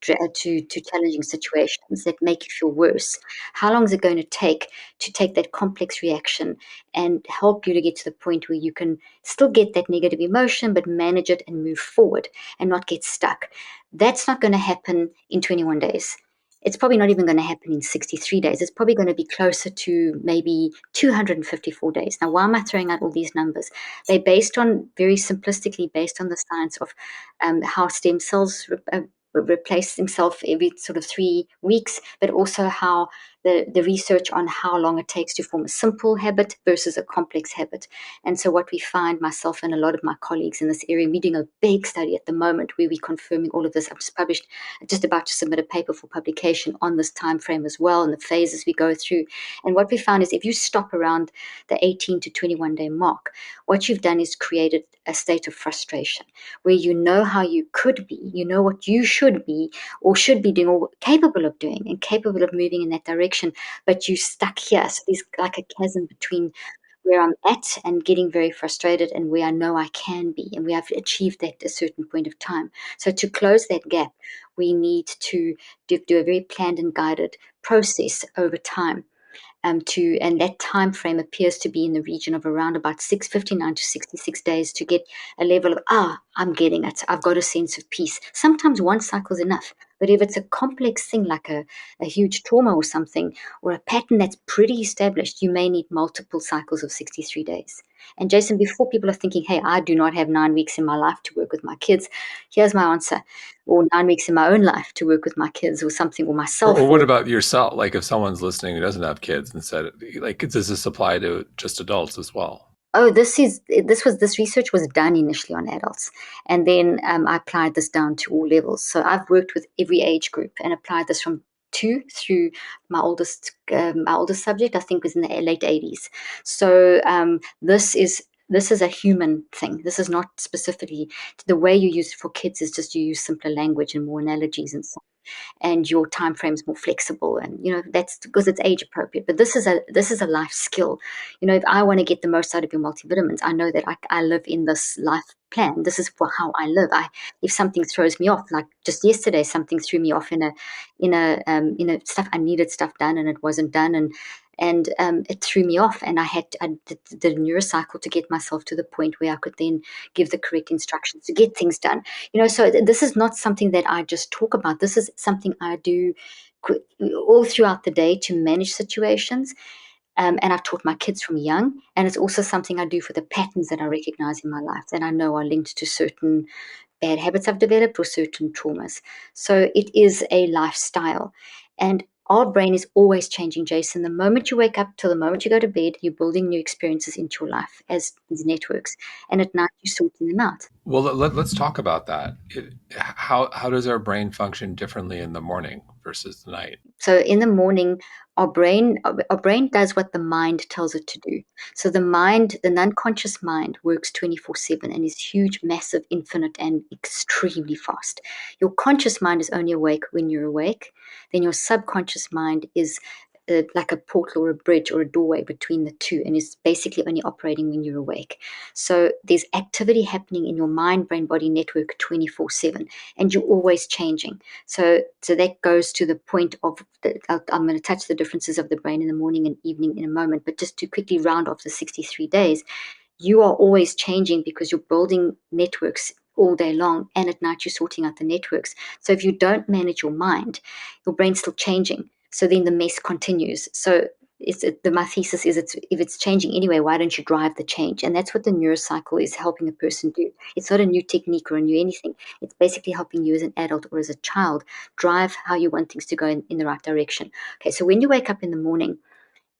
challenging situations that make you feel worse, how long is it going to take that complex reaction and help you to get to the point where you can still get that negative emotion, but manage it and move forward and not get stuck? That's not going to happen in 21 days. It's probably not even going to happen in 63 days. It's probably going to be closer to maybe 254 days. Now, why am I throwing out all these numbers? They're very simplistically based on the science of how stem cells replace themselves every sort of 3 weeks, but also how the research on how long it takes to form a simple habit versus a complex habit. And so what we find, myself and a lot of my colleagues in this area, we're doing a big study at the moment where we're confirming all of this. I've just about to submit a paper for publication on this time frame as well and the phases we go through. And what we found is if you stop around the 18 to 21 day mark, what you've done is created a state of frustration where you know how you could be, you know what you should be or should be doing or capable of doing and capable of moving in that direction, but you stuck here. So there's like a chasm between where I'm at and getting very frustrated and where I know I can be and we have achieved that at a certain point of time. So to close that gap, we need to do a very planned and guided process over time. and that time frame appears to be in the region of around about 659 to 66 days to get a level of, I'm getting it. I've got a sense of peace. Sometimes one cycle is enough. But if it's a complex thing like a huge trauma or something, or a pattern that's pretty established, you may need multiple cycles of 63 days. And Jason, before people are thinking, hey, I do not have 9 weeks in my life to work with my kids, here's my answer. Or 9 weeks in my own life to work with my kids or something, or myself. Or what about yourself? Like if someone's listening who doesn't have kids and said, like, does this apply to just adults as well? Oh, this research was done initially on adults, and then I applied this down to all levels. So I've worked with every age group and applied this from two through my oldest subject. I think was in the late 80s. So this is a human thing. This is not specifically the way you use it for kids. Is just you use simpler language and more analogies and so and your time frame's more flexible, and that's because it's age appropriate. But this is a life skill. If I want to get the most out of your multivitamins, I know that I live in this life plan. This is for how I live. If something throws me off, like just yesterday something threw me off in a stuff, I needed stuff done and it wasn't done, and it threw me off, and I did a neurocycle to get myself to the point where I could then give the correct instructions to get things done. So this is not something that I just talk about. This is something I do all throughout the day to manage situations. And I've taught my kids from young, and it's also something I do for the patterns that I recognize in my life that I know are linked to certain bad habits I've developed or certain traumas. So it is a lifestyle. And our brain is always changing, Jason. The moment you wake up till the moment you go to bed, you're building new experiences into your life as these networks. And at night, you're sorting them out. Well, let's talk about that. How does our brain function differently in the morning versus the night? So in the morning, our brain does what the mind tells it to do. So the unconscious mind works 24/7 and is huge, massive, infinite, and extremely fast. Your conscious mind is only awake when you're awake. Then your subconscious mind is like a portal or a bridge or a doorway between the two, and is basically only operating when you're awake. So there's activity happening in your mind brain body network 24/7, and you're always changing. So that goes to the point of I'm going to touch the differences of the brain in the morning and evening in a moment, but just to quickly round off the 63 days, you are always changing because you're building networks all day long, and at night you're sorting out the networks. So if you don't manage your mind, your brain's still changing. So then the mess continues. So my thesis is, if it's changing anyway, why don't you drive the change? And that's what the neurocycle is helping a person do. It's not a new technique or a new anything. It's basically helping you as an adult or as a child drive how you want things to go in the right direction. Okay, so when you wake up in the morning,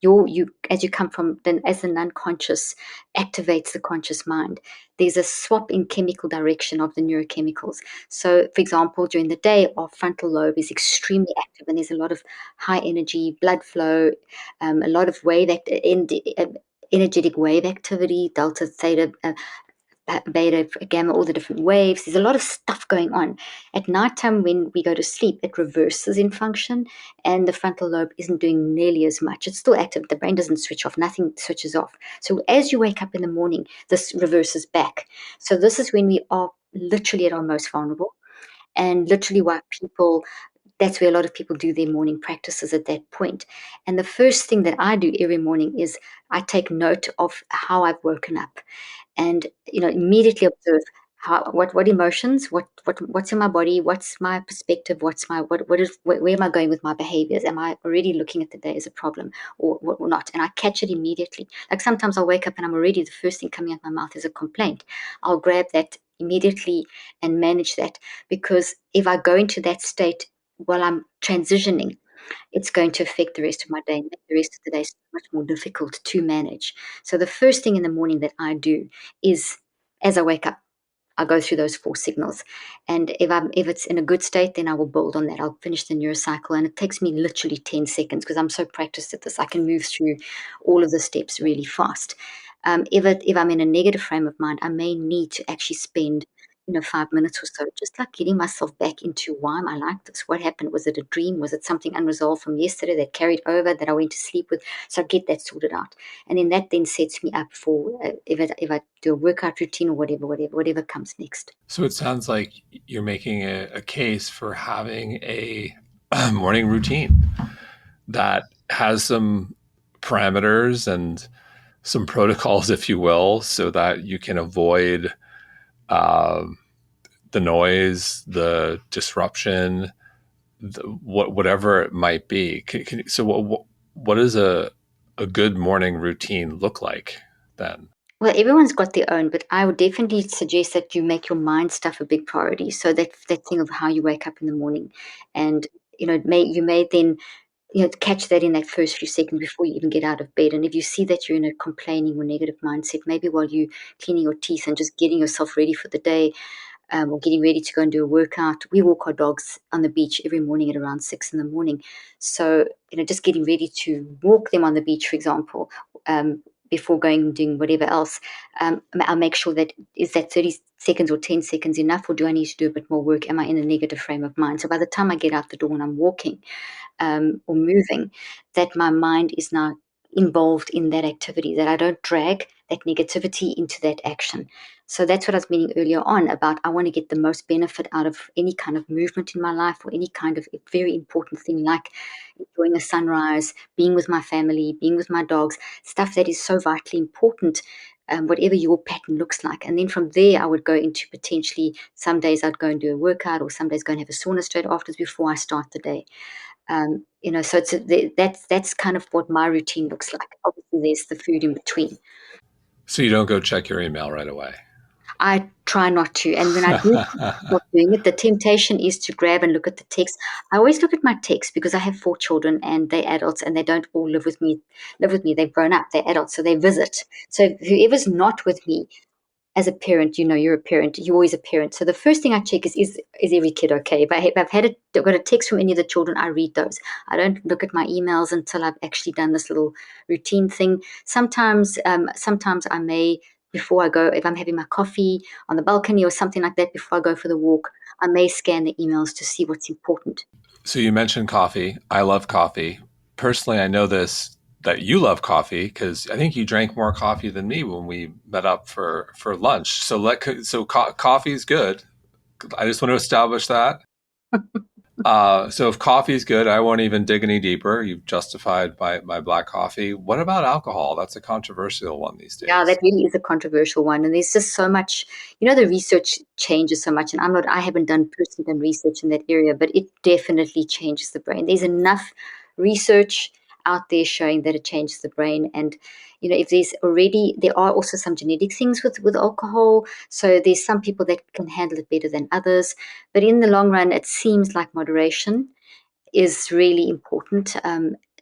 you as you come from then as the unconscious activates the conscious mind, there's a swap in chemical direction of the neurochemicals. So for example, during the day, our frontal lobe is extremely active, and there's a lot of high energy blood flow, a lot of energetic wave activity, delta, theta, beta, gamma, all the different waves. There's a lot of stuff going on. At nighttime, when we go to sleep, it reverses in function, and the frontal lobe isn't doing nearly as much. It's still active. The brain doesn't switch off. Nothing switches off. So as you wake up in the morning, this reverses back. So this is when we are literally at our most vulnerable, and literally why people that's where a lot of people do their morning practices at that point. And the first thing that I do every morning is I take note of how I've woken up, and immediately observe what emotions, what's in my body, what's my perspective, where am I going with my behaviors? Am I already looking at the day as a problem, or not? And I catch it immediately. Like sometimes I'll wake up and I'm already, the first thing coming out my mouth is a complaint. I'll grab that immediately and manage that, because if I go into that state while I'm transitioning, it's going to affect the rest of my day and make the rest of the day so much more difficult to manage. So the first thing in the morning that I do is, as I wake up, I'll go through those four signals. And if it's in a good state, then I will build on that. I'll finish the neurocycle, and it takes me literally 10 seconds because I'm so practiced at this. I can move through all of the steps really fast. If I'm in a negative frame of mind, I may need to actually spend 5 minutes or so, just like getting myself back into, why am I like this? What happened? Was it a dream? Was it something unresolved from yesterday that carried over that I went to sleep with? So I get that sorted out, and then that then sets me up for if I do a workout routine or whatever comes next. So it sounds like you're making a case for having a morning routine that has some parameters and some protocols, if you will, so that you can avoid um, the noise, the disruption, whatever it might be. So, what does a good morning routine look like then? Well, everyone's got their own, but I would definitely suggest that you make your mind stuff a big priority. So that thing of how you wake up in the morning, and you may then catch that in that first few seconds before you even get out of bed. And if you see that you're in a complaining or negative mindset, maybe while you cleaning your teeth and just getting yourself ready for the day, or getting ready to go and do a workout. We walk our dogs on the beach every morning at around 6 in the morning. So, just getting ready to walk them on the beach, for example, before going and doing whatever else, I'll make sure that is that 30 seconds or 10 seconds enough, or do I need to do a bit more work? Am I in a negative frame of mind? So by the time I get out the door and I'm walking, or moving, that my mind is now involved in that activity, that I don't drag that negativity into that action. So that's what I was meaning earlier on about I want to get the most benefit out of any kind of movement in my life or any kind of very important thing like enjoying a sunrise, being with my family, being with my dogs, stuff that is so vitally important. Whatever your pattern looks like. And then from there, I would go into potentially some days I'd go and do a workout, or some days go and have a sauna straight afterwards before I start the day. So that's kind of what my routine looks like. Obviously, there's the food in between. So you don't go check your email right away. I try not to, and when I do start doing it, the temptation is to grab and look at the text. I always look at my text because I have 4 children and they're adults and they don't all live with me. Live with me. They've grown up. They're adults, so they visit. So whoever's not with me as a parent, you're a parent. You're always a parent. So the first thing I check is every kid okay? If I've got a text from any of the children, I read those. I don't look at my emails until I've actually done this little routine thing. Sometimes I may, before I go, if I'm having my coffee on the balcony or something like that, before I go for the walk, I may scan the emails to see what's important. So you mentioned coffee. I love coffee. Personally, I know this that you love coffee because I think you drank more coffee than me when we met up for lunch. Coffee is good. I just want to establish that. So if coffee is good, I won't even dig any deeper. You've justified my black coffee. What about alcohol? That's a controversial one these Yeah, that days. really is a controversial one. And there's just so much, the research changes so much. And I haven't personally done research in that area, but it definitely changes the brain. There's enough research out there showing that it changes the brain. And, if there are also some genetic things with alcohol. So there's some people that can handle it better than others. But in the long run, it seems like moderation is really important.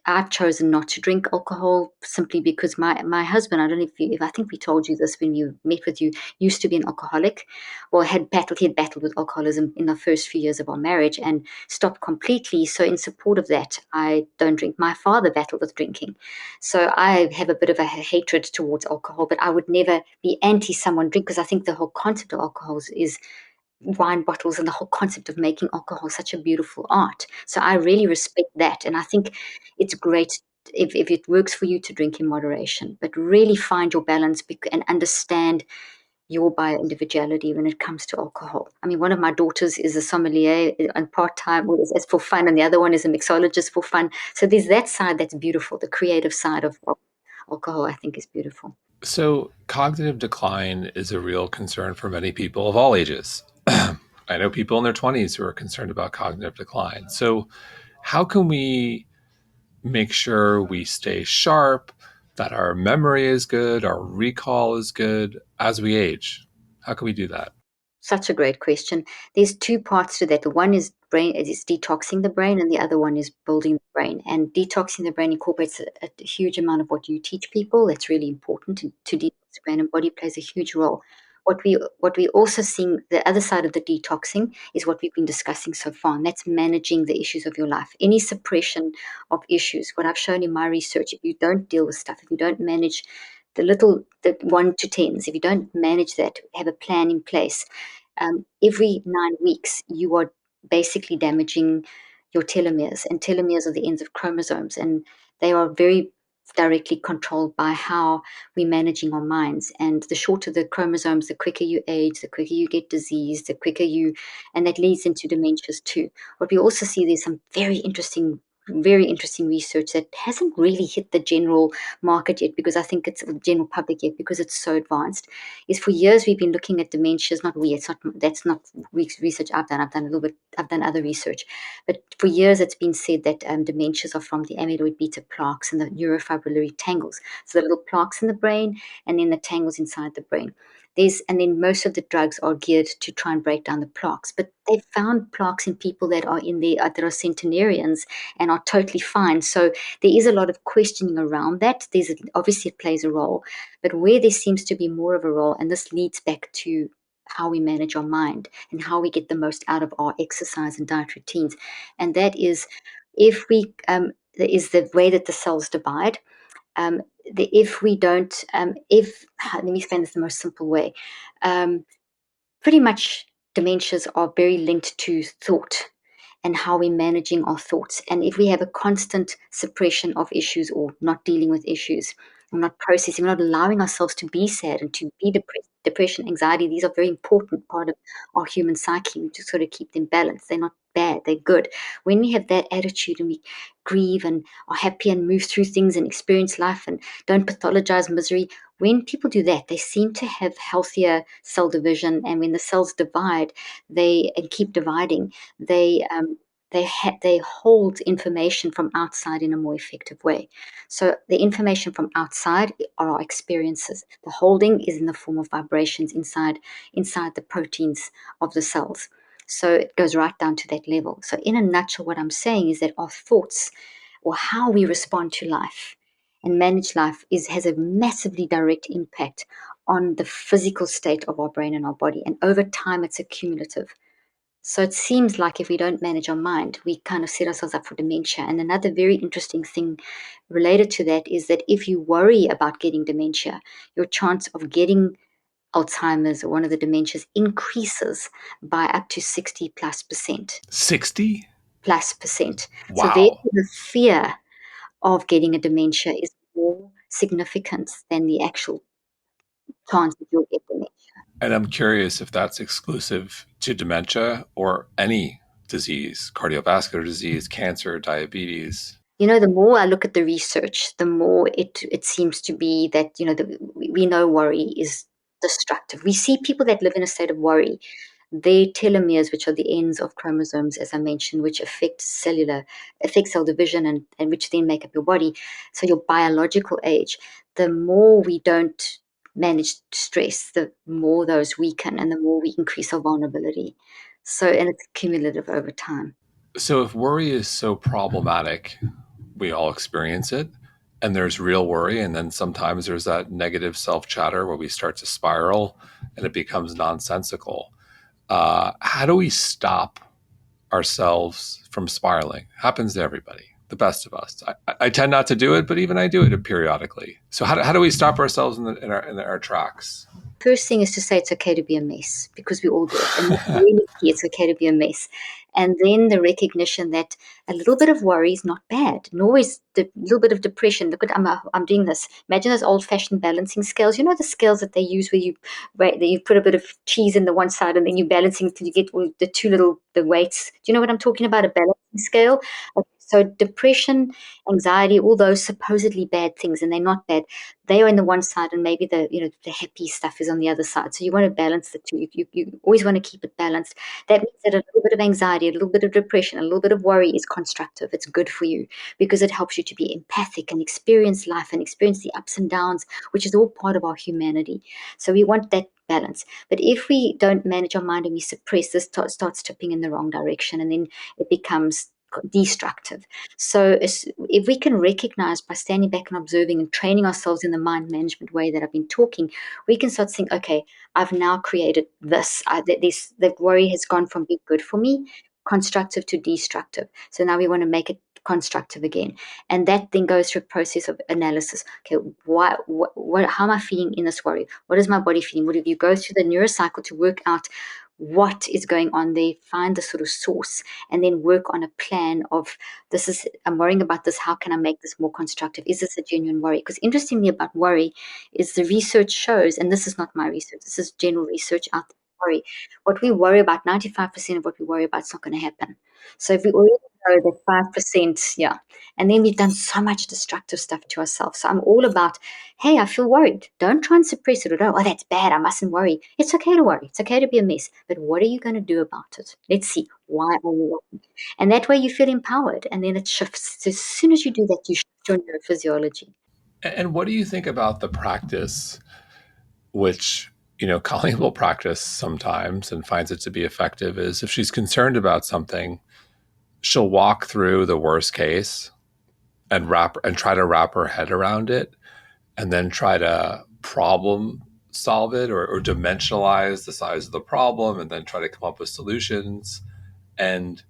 I've chosen not to drink alcohol simply because my husband, I don't know if I think we told you this when you met with you, used to be an alcoholic, or he had battled with alcoholism in the first few years of our marriage and stopped completely. So in support of that, I don't drink. My father battled with drinking. So I have a bit of a hatred towards alcohol, but I would never be anti someone drink because I think the whole concept of alcohol is wine bottles and the whole concept of making alcohol such a beautiful art. So I really respect that. And I think it's great if it works for you to drink in moderation, but really find your balance and understand your bio individuality when it comes to alcohol. I mean, one of my daughters is a sommelier and part time, well, it's for fun, and the other one is a mixologist for fun. So there's that side that's beautiful. The creative side of alcohol, I think, is beautiful. So cognitive decline is a real concern for many people of all ages. I know people in their 20s who are concerned about cognitive decline. So how can we make sure we stay sharp, that our memory is good, our recall is good as we age? How can we do that? Such a great question. There's two parts to that. The one is detoxing the brain, and the other one is building the brain. And detoxing the brain incorporates a huge amount of what you teach people. That's really important to detox the brain, and body plays a huge role. What we also seeing the other side of the detoxing is what we've been discussing so far, and that's managing the issues of your life. Any suppression of issues, what I've shown in my research, if you don't deal with stuff, if you don't manage the 1 to 10s, if you don't manage that, have a plan in place, every 9 weeks, you are basically damaging your telomeres, and telomeres are the ends of chromosomes, and they are very directly controlled by how we're managing our minds. And the shorter the chromosomes, the quicker you age, the quicker you get disease, and that leads into dementias too. What we also see, there's some very interesting very interesting research that hasn't really hit the general market yet, because I think it's the general public yet, because it's so advanced, is for years we've been looking at dementias. Not we, it's not, that's not research I've done. I've done a little bit, I've done other research. But for years it's been said that dementias are from the amyloid beta plaques and the neurofibrillary tangles. So the little plaques in the brain and then the tangles inside the brain. And then most of the drugs are geared to try and break down the plaques. But they found plaques in people that are that are centenarians and are totally fine. So there is a lot of questioning around that. Obviously it plays a role, but where there seems to be more of a role, and this leads back to how we manage our mind and how we get the most out of our exercise and diet routines, and that is if we is the way that the cells divide. If we don't, if let me explain this the most simple way. Um, Pretty much dementias are very linked to thought and how we're managing our thoughts. And if we have a constant suppression of issues or not dealing with issues, we're not processing, we're not allowing ourselves to be sad and to be depressed. Depression, anxiety, these are very important part of our human psyche. We just sort of keep them balanced. They're not bad, they're good. When we have that attitude and we grieve and are happy and move through things and experience life and don't pathologize misery, when people do that, they seem to have healthier cell division. And when the cells divide, they and keep dividing, they they hold information from outside in a more effective way. So the information from outside are our experiences. The holding is in the form of vibrations inside the proteins of the cells. So it goes right down to that level. So in a nutshell, what I'm saying is that our thoughts, or how we respond to life and manage life, has a massively direct impact on the physical state of our brain and our body. And over time, it's accumulative. So it seems like if we don't manage our mind, we kind of set ourselves up for dementia. And another very interesting thing related to that is that if you worry about getting dementia, your chance of getting Alzheimer's or one of the dementias increases by up to 60 plus percent. 60? Plus percent. So Wow. therefore, the fear of getting a dementia is more significant than the actual chance that you'll get dementia. And I'm curious if that's exclusive to dementia or any disease, cardiovascular disease, cancer, diabetes. The more I look at the research, the more it seems to be that, we know worry is destructive. We see people that live in a state of worry. Their telomeres, which are the ends of chromosomes, as I mentioned, which affect cell division and which then make up your body. So your biological age, the more we don't manage stress, the more those weaken and the more we increase our vulnerability. And it's cumulative over time. So if worry is so problematic, we all experience it, and there's real worry, and then sometimes there's that negative self-chatter where we start to spiral and it becomes nonsensical. How do we stop ourselves from spiraling? Happens to everybody, the best of us. I tend not to do it, but even I do it periodically. So how do we stop ourselves in our tracks? First thing is to say it's okay to be a mess, because we all do it. And that's really key. It's okay to be a mess. And then the recognition that a little bit of worry is not bad, nor is a little bit of depression. Look at I'm doing this. Imagine those old-fashioned balancing scales. You know the scales that they use where you put a bit of cheese in the one side and then you're balancing until you get all the weights. Do you know what I'm talking about? A balancing scale. Okay, so depression, anxiety, all those supposedly bad things, and they're not bad. They are in the one side, and maybe the happy stuff is on the other side. So you want to balance the two. You always want to keep it balanced. That means that a little bit of anxiety, a little bit of depression, a little bit of worry is constructive. It's good for you because it helps you to be empathic and experience life and experience the ups and downs, which is all part of our humanity. So we want that balance. But if we don't manage our mind and we suppress, this starts tipping in the wrong direction, and then it becomes destructive. So if we can recognize by standing back and observing and training ourselves in the mind management way that I've been talking, we can start saying, okay, I've now created this. That worry has gone from being good for me, constructive, to destructive. So now we want to make it constructive again. And that then goes through a process of analysis. Okay, how am I feeling in this worry? What is my body feeling? What if you go through the neurocycle to work out what is going on there, find the sort of source, and then work on a plan of I'm worrying about this, how can I make this more constructive? Is this a genuine worry? Because interestingly about worry is the research shows, and this is not my research, this is general research out there, worry. What we worry about, 95% of what we worry about is not going to happen. So if we already Oh, the 5%, yeah. And then we've done so much destructive stuff to ourselves. So I'm all about, hey, I feel worried. Don't try and suppress it or oh, that's bad. I mustn't worry. It's okay to worry. It's okay to be a mess. But what are you going to do about it? Let's see. Why are you worried? And that way you feel empowered. And then it shifts. So as soon as you do that, you shift your neurophysiology. And what do you think about the practice, which, Colleen will practice sometimes and finds it to be effective, is if she's concerned about something, she'll walk through the worst case and try to wrap her head around it, and then try to problem solve it, or dimensionalize the size of the problem, and then try to come up with solutions, and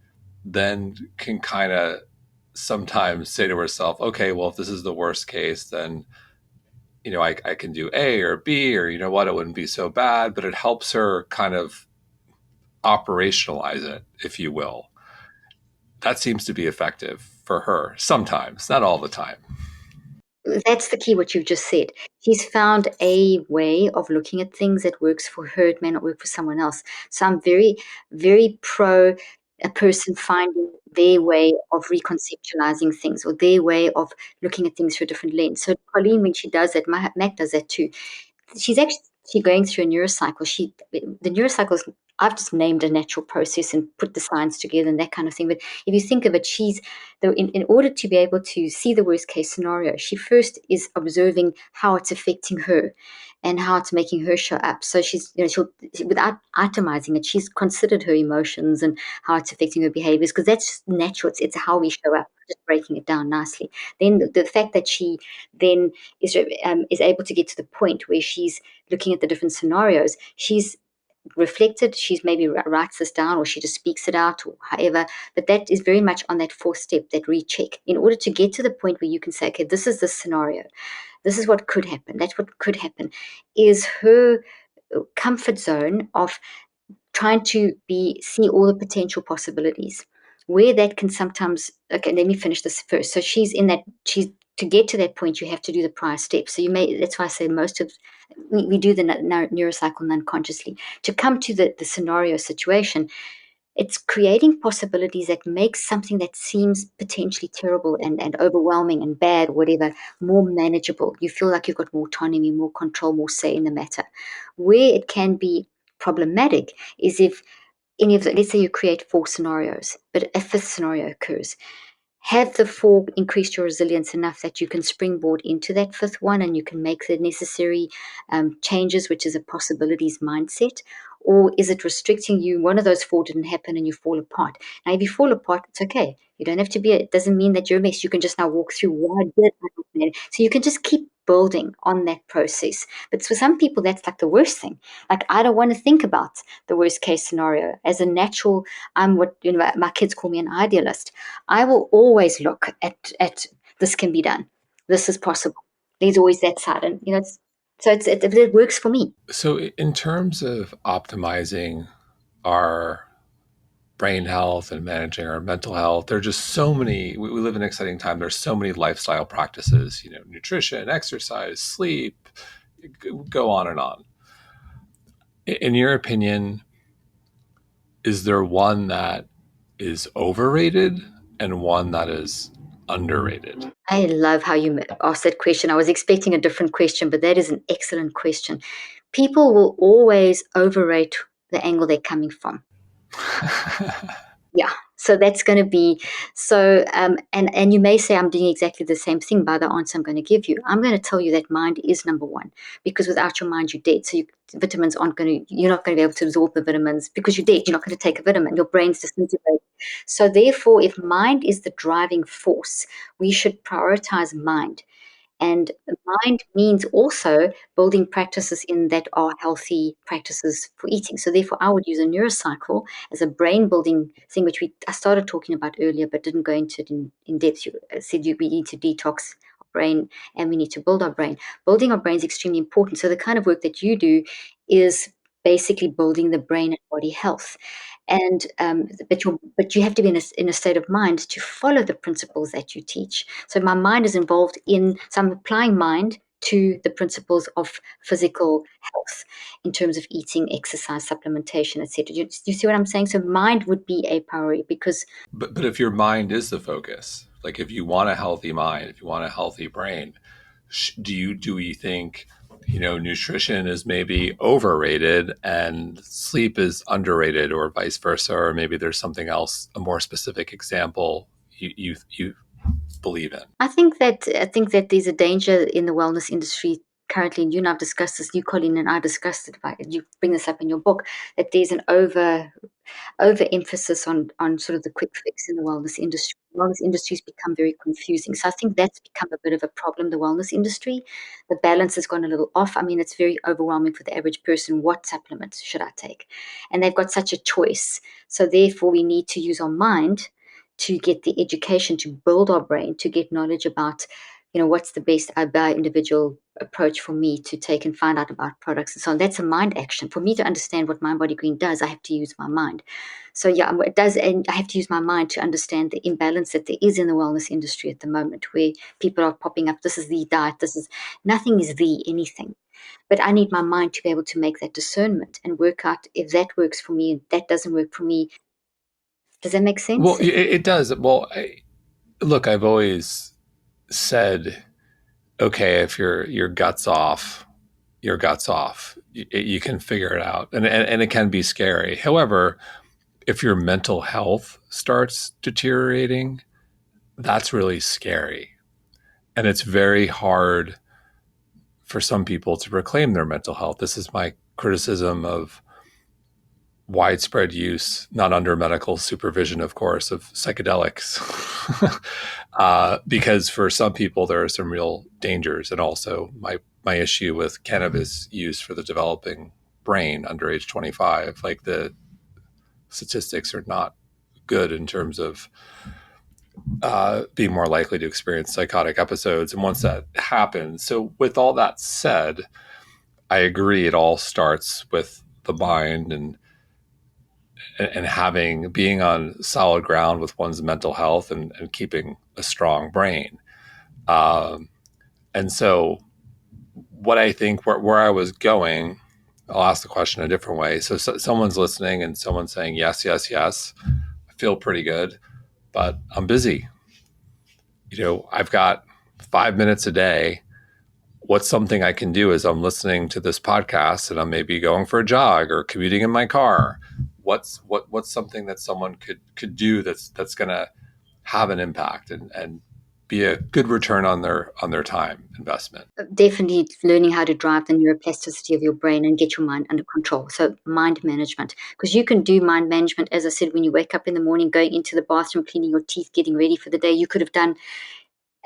then can kind of sometimes say to herself, okay, well, if this is the worst case, then I can do A or B, or you know what, it wouldn't be so bad. But it helps her kind of operationalize it, if you will. That seems to be effective for her sometimes, not all the time. That's the key, what you've just said. She's found a way of looking at things that works for her. It may not work for someone else. So I'm very, very pro a person finding their way of reconceptualizing things or their way of looking at things through a different lens. So Colleen, when she does that, Mac does that too. She's actually going through a neurocycle. The neurocycles, I've just named a natural process and put the science together and that kind of thing. But if you think of it, in order to be able to see the worst case scenario, she first is observing how it's affecting her and how it's making her show up. So she'll, without itemizing it, she's considered her emotions and how it's affecting her behaviors, because that's just natural. It's how we show up, just breaking it down nicely. Then the fact that she then is able to get to the point where she's looking at the different scenarios, she's reflected, she's maybe writes this down or she just speaks it out or however, but that is very much on that fourth step, that recheck, in order to get to the point where you can say, okay, this is the scenario, this is what could happen, that's what could happen, is her comfort zone of trying to see all the potential possibilities. Where that can sometimes, okay, let me finish this first. So she's to get to that point, you have to do the prior steps. So that's why I say most of we do the neurocycle unconsciously. To come to the scenario situation, it's creating possibilities that makes something that seems potentially terrible and overwhelming and bad, whatever, more manageable. You feel like you've got more autonomy, more control, more say in the matter. Where it can be problematic is if let's say you create 4 scenarios, but a 5th scenario occurs. Have the 4 increased your resilience enough that you can springboard into that 5th one and you can make the necessary changes, which is a possibilities mindset? Or is it restricting you? One of those 4 didn't happen and you fall apart. Now, if you fall apart, it's okay. You don't have to it doesn't mean that you're a mess. You can just now walk through why did I not manage? So you can just keep building on that process. But for some people, that's like the worst thing. Like, I don't want to think about the worst case scenario. As a natural, I'm what my kids call me an idealist. I will always look at this can be done. This is possible. There's always that side, and it works for me. So, in terms of optimizing our brain health and managing our mental health, there are just so many. We live in an exciting time. There's so many lifestyle practices. Nutrition, exercise, sleep, go on and on. In your opinion, is there one that is overrated and one that is underrated? I love how you asked that question. I was expecting a different question, but that is an excellent question. People will always overrate the angle they're coming from. Yeah. So that's going to be and you may say I'm doing exactly the same thing by the answer I'm going to give you. I'm going to tell you that mind is number one, because without your mind, you're dead. So vitamins you're not going to be able to absorb the vitamins because you're dead. You're not going to take a vitamin. Your brain's disintegrated. So therefore, if mind is the driving force, we should prioritize mind. And mind means also building practices in that are healthy practices for eating. So therefore, I would use a neurocycle as a brain building thing, which I started talking about earlier, but didn't go into it in depth. You said we need to detox our brain and we need to build our brain. Building our brain is extremely important. So the kind of work that you do is basically building the brain and body health. And but you have to be in a state of mind to follow the principles that you teach. So my mind is involved so I'm applying mind to the principles of physical health in terms of eating, exercise, supplementation, etc. You see what I'm saying? So mind would be a priority because But if your mind is the focus, like if you want a healthy mind, if you want a healthy brain, do we think nutrition is maybe overrated and sleep is underrated, or vice versa, or maybe there's something else, a more specific example you believe in? I think that there's a danger in the wellness industry currently, and you and I've discussed this. You, Colleen, and I discussed it. You bring this up in your book that there's an overemphasis on sort of the quick fix in the wellness industry. The wellness industry's become very confusing. So I think that's become a bit of a problem, the wellness industry. The balance has gone a little off. I mean, it's very overwhelming for the average person. What supplements should I take? And they've got such a choice. So therefore, we need to use our mind to get the education, to build our brain, to get knowledge about, what's the best individual approach for me to take and find out about products and so on. That's a mind action. For me to understand what Mind Body Green does, I have to use my mind. So yeah, it does, and I have to use my mind to understand the imbalance that there is in the wellness industry at the moment, where people are popping up. This is the diet. This is nothing is the anything. But I need my mind to be able to make that discernment and work out if that works for me and that doesn't work for me. Does that make Well, sense? it does. Well, look, I've always said, okay, if your guts off, your guts off. You can figure it out, and it can be scary. However, if your mental health starts deteriorating, that's really scary, and it's very hard for some people to reclaim their mental health. This is my criticism of widespread use, not under medical supervision, of course, of psychedelics. Because for some people, there are some real dangers. And also, my issue with cannabis use for the developing brain under age 25, like the statistics are not good in terms of being more likely to experience psychotic episodes. And once that happens, so with all that said, I agree it all starts with the mind and having being on solid ground with one's mental health and keeping a strong brain. Um, and so, what I think where I was going, I'll ask the question a different way. So someone's listening and someone's saying yes, yes, yes. I feel pretty good, but I'm busy. I've got 5 minutes a day. What's something I can do as I'm listening to this podcast and I'm maybe going for a jog or commuting in my car? What's something that someone could do that's going to have an impact and be a good return on their time investment? Definitely learning how to drive the neuroplasticity of your brain and get your mind under control. So mind management, because you can do mind management, as I said, when you wake up in the morning, going into the bathroom, cleaning your teeth, getting ready for the day. You could have done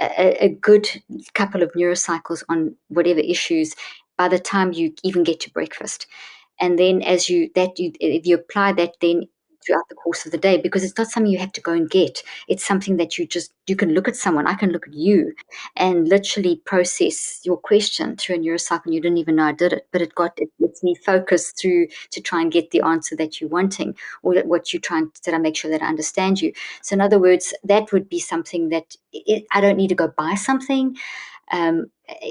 a good couple of neurocycles on whatever issues by the time you even get to breakfast. And then if you apply that then throughout the course of the day, because it's not something you have to go and get. It's something that you can look at someone, I can look at you and literally process your question through a neurocycle. You didn't even know I did it, but it lets me focus through to try and get the answer that you're wanting, or what you're trying to make sure that I understand you. So in other words, that would be something that I don't need to go buy something. I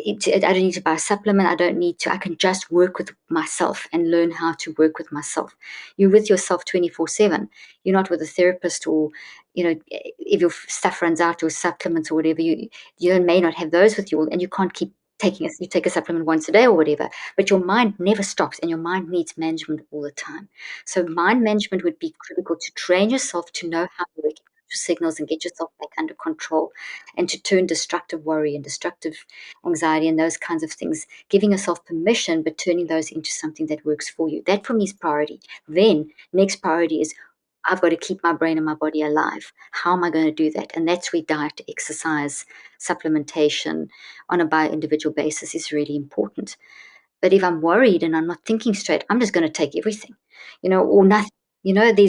don't need to buy a supplement. I can just work with myself and learn how to work with myself. You're with yourself 24/7. You're not with a therapist, or, if your stuff runs out or supplements or whatever, you may not have those with you, and you can't keep you take a supplement once a day or whatever, but your mind never stops and your mind needs management all the time. So mind management would be critical to train yourself to know how to recognize your signals and get yourself back under control, and to turn destructive worry and destructive anxiety and those kinds of things, giving yourself permission, but turning those into something that works for you. That for me is priority. Then next priority is I've got to keep my brain and my body alive. How am I going to do that? And that's where diet, exercise, supplementation on a bi-individual basis is really important. But if I'm worried and I'm not thinking straight, I'm just going to take everything, or nothing. Where do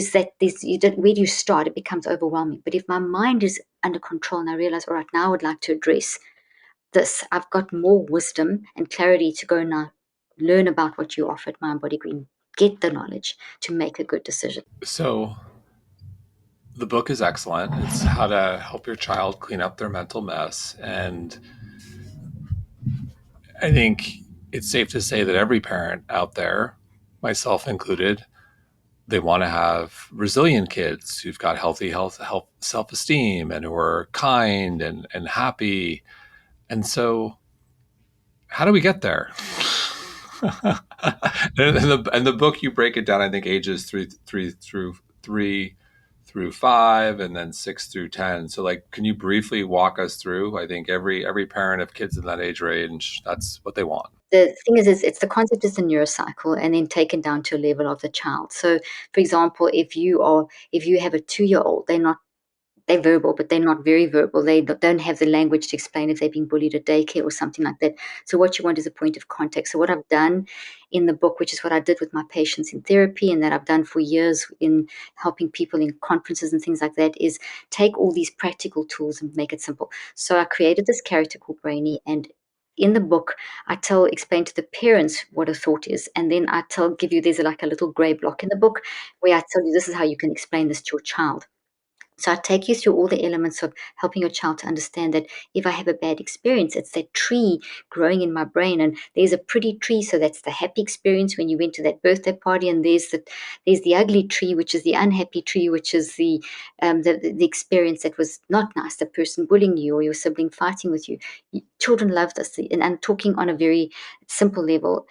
you start? It becomes overwhelming. But if my mind is under control and I realize, all right, now I would like to address this, I've got more wisdom and clarity to go now, learn about what you offer at Mind Body Green, get the knowledge to make a good decision. So the book is excellent. It's how to help your child clean up their mental mess, and I think it's safe to say that every parent out there, myself included, they want to have resilient kids who've got healthy health self-esteem and who are kind and happy. And so how do we get there? And the book, you break it down, I think, ages three through five, and then 6 through 10. So, like, can you briefly walk us through? I think every parent of kids in that age range, that's what they want. The thing is it's the concept is the neurocycle and then taken down to a level of the child. So, for example, if you have a 2-year-old, they're verbal, but they're not very verbal. They don't have the language to explain if they're being bullied at daycare or something like that. So what you want is a point of contact. So what I've done in the book, which is what I did with my patients in therapy and that I've done for years in helping people in conferences and things like that, is take all these practical tools and make it simple. So I created this character called Brainy, and in the book, explain to the parents what a thought is, and then give you, there's like a little gray block in the book where I tell you this is how you can explain this to your child. So I take you through all the elements of helping your child to understand that if I have a bad experience, it's that tree growing in my brain, and there's a pretty tree, so that's the happy experience when you went to that birthday party, and there's the ugly tree, which is the unhappy tree, which is the experience that was not nice, the person bullying you or your sibling fighting with you. Children love this, and I'm talking on a very simple level.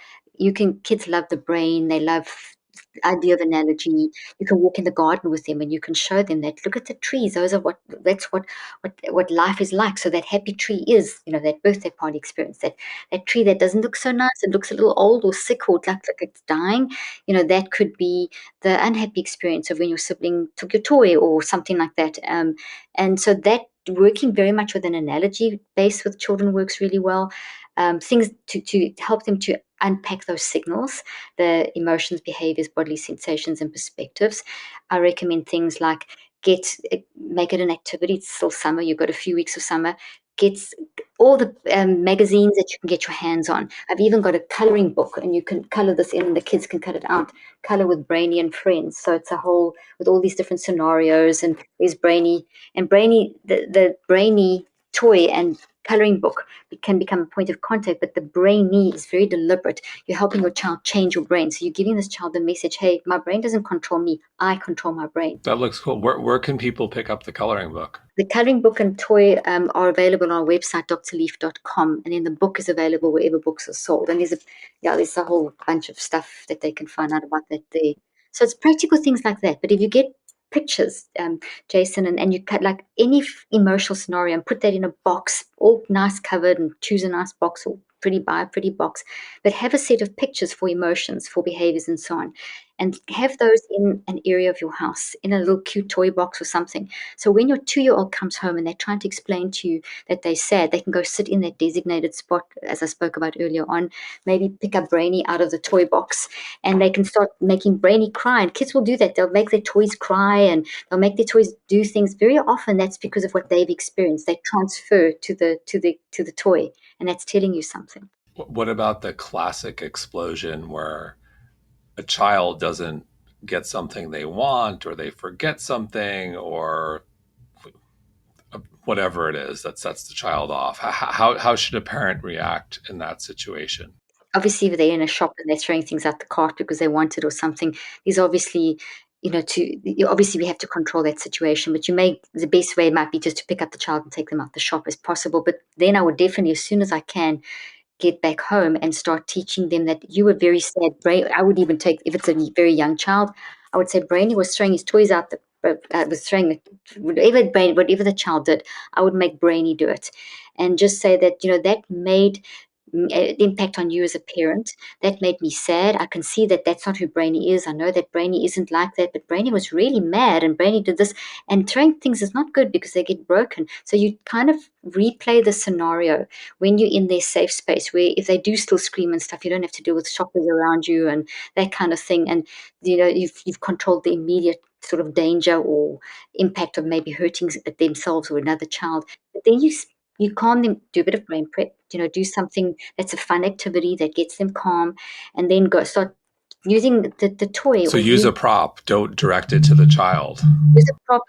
Kids love the brain, they love the idea of analogy. You can walk in the garden with them and you can show them that look at the trees. That's what life is like. So that happy tree is, that birthday party experience. That tree that doesn't look so nice, it looks a little old or sick or like it's dying. That could be the unhappy experience of when your sibling took your toy or something like that. And so that working very much with an analogy base with children works really well. Things to help them to unpack those signals, the emotions, behaviors, bodily sensations, and perspectives. I recommend things like make it an activity. It's still summer. You've got a few weeks of summer. Get all the magazines that you can get your hands on. I've even got a coloring book, and you can color this in, and the kids can cut it out. Color with Brainy and Friends. So it's a whole with all these different scenarios, and there's Brainy and Brainy, the Brainy toy and coloring book can become a point of contact, but the Brainy is very deliberate. You're helping your child change your brain. So you're giving this child the message, hey, my brain doesn't control me. I control my brain. That looks cool. Where can people pick up the coloring book? The coloring book and toy are available on our website, drleaf.com, and then the book is available wherever books are sold. And there's a whole bunch of stuff that they can find out about that there. So it's practical things like that. But if you get pictures, Jason, and you cut like any emotional scenario and put that in a box, all nice covered, and choose a nice box or buy a pretty box, but have a set of pictures for emotions, for behaviors, and so on, and have those in an area of your house, in a little cute toy box or something. So when your 2-year-old comes home and they're trying to explain to you that they're sad, they can go sit in that designated spot, as I spoke about earlier on, maybe pick up Brainy out of the toy box, and they can start making Brainy cry. And kids will do that. They'll make their toys cry, and they'll make their toys do things. Very often that's because of what they've experienced. They transfer to the toy, and that's telling you something. What about the classic explosion where a child doesn't get something they want, or they forget something, or whatever it is that sets the child off? How should a parent react in that situation? Obviously, if they're in a shop and they're throwing things out the cart because they want it or something, there's obviously, obviously we have to control that situation. But the best way might be just to pick up the child and take them out the shop as possible. But then I would definitely, as soon as I can, get back home and start teaching them that you were very sad. I would even take, if it's a very young child, I would say Brainy was throwing his toys out was throwing whatever the child did, I would make Brainy do it, and just say that that made impact on you as a parent. That made me sad. I can see that that's not who Brainy is. I know that Brainy isn't like that, but Brainy was really mad, and Brainy did this. And throwing things is not good because they get broken. So you kind of replay the scenario when you're in their safe space, where if they do still scream and stuff, you don't have to deal with shoppers around you and that kind of thing. And you've controlled the immediate sort of danger or impact of maybe hurting themselves or another child. But then you calm them, do a bit of brain prep, do something that's a fun activity that gets them calm, and then go start using the toy So or use a prop. Don't direct it to the child. use a prop,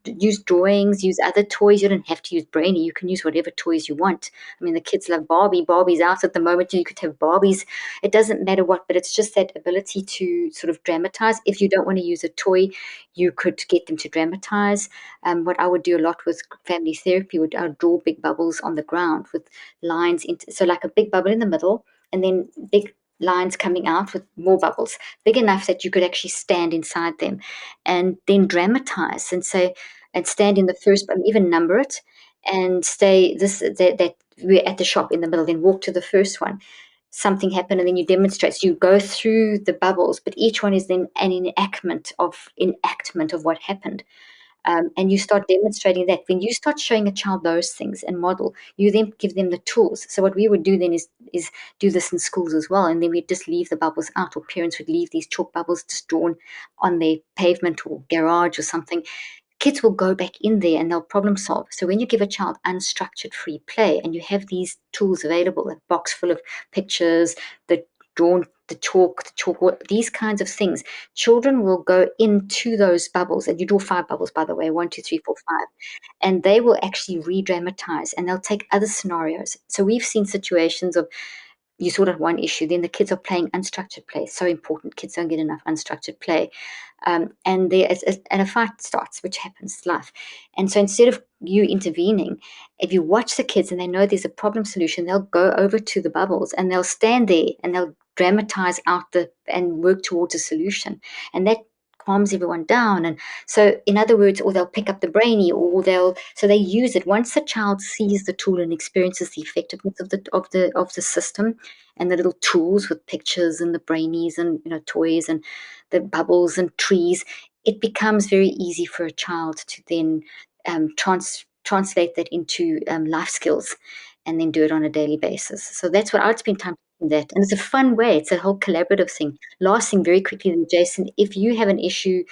use drawings, use other toys. You don't have to use Brainy. You can use whatever toys you want. I mean, the kids love Barbie. Barbie's out at the moment. You could have Barbies. It doesn't matter what, but it's just that ability to sort of dramatize. If you don't want to use a toy, you could get them to dramatize. What I would do a lot with family therapy I would draw big bubbles on the ground with lines so like a big bubble in the middle, and then big lines coming out with more bubbles, big enough that you could actually stand inside them, and then dramatize and say, and stand in the first, even number it, and stay that we're at the shop in the middle, then walk to the first one. Something happened, and then you demonstrate. So you go through the bubbles, but each one is then an enactment of what happened. And you start demonstrating that. When you start showing a child those things and model, you then give them the tools. So what we would do then is do this in schools as well, and then we'd just leave the bubbles out, or parents would leave these chalk bubbles just drawn on their pavement or garage or something. Kids will go back in there and they'll problem solve. So when you give a child unstructured free play and you have these tools available, a box full of pictures, the these kinds of things, children will go into those bubbles. And you draw 5 bubbles, by the way, 1, 2, 3, 4, 5, and they will actually re-dramatize, and they'll take other scenarios. So we've seen situations of, you sort of one issue, then the kids are playing unstructured play. So important. Kids don't get enough unstructured play. And a fight starts, which happens, life. And so instead of you intervening, if you watch the kids and they know there's a problem solution, they'll go over to the bubbles and they'll stand there and they'll dramatize out and work towards a solution. And that calms everyone down. And so, in other words, or they'll pick up the Brainy, or they use it. Once the child sees the tool and experiences the effectiveness of the system, and the little tools with pictures and the Brainies and toys and the bubbles and trees, it becomes very easy for a child to then translate that into life skills, and then do it on a daily basis. So that's what I would spend time doing that, and it's a fun way. It's a whole collaborative thing. Last thing, very quickly, then, Jason, if you have an issue,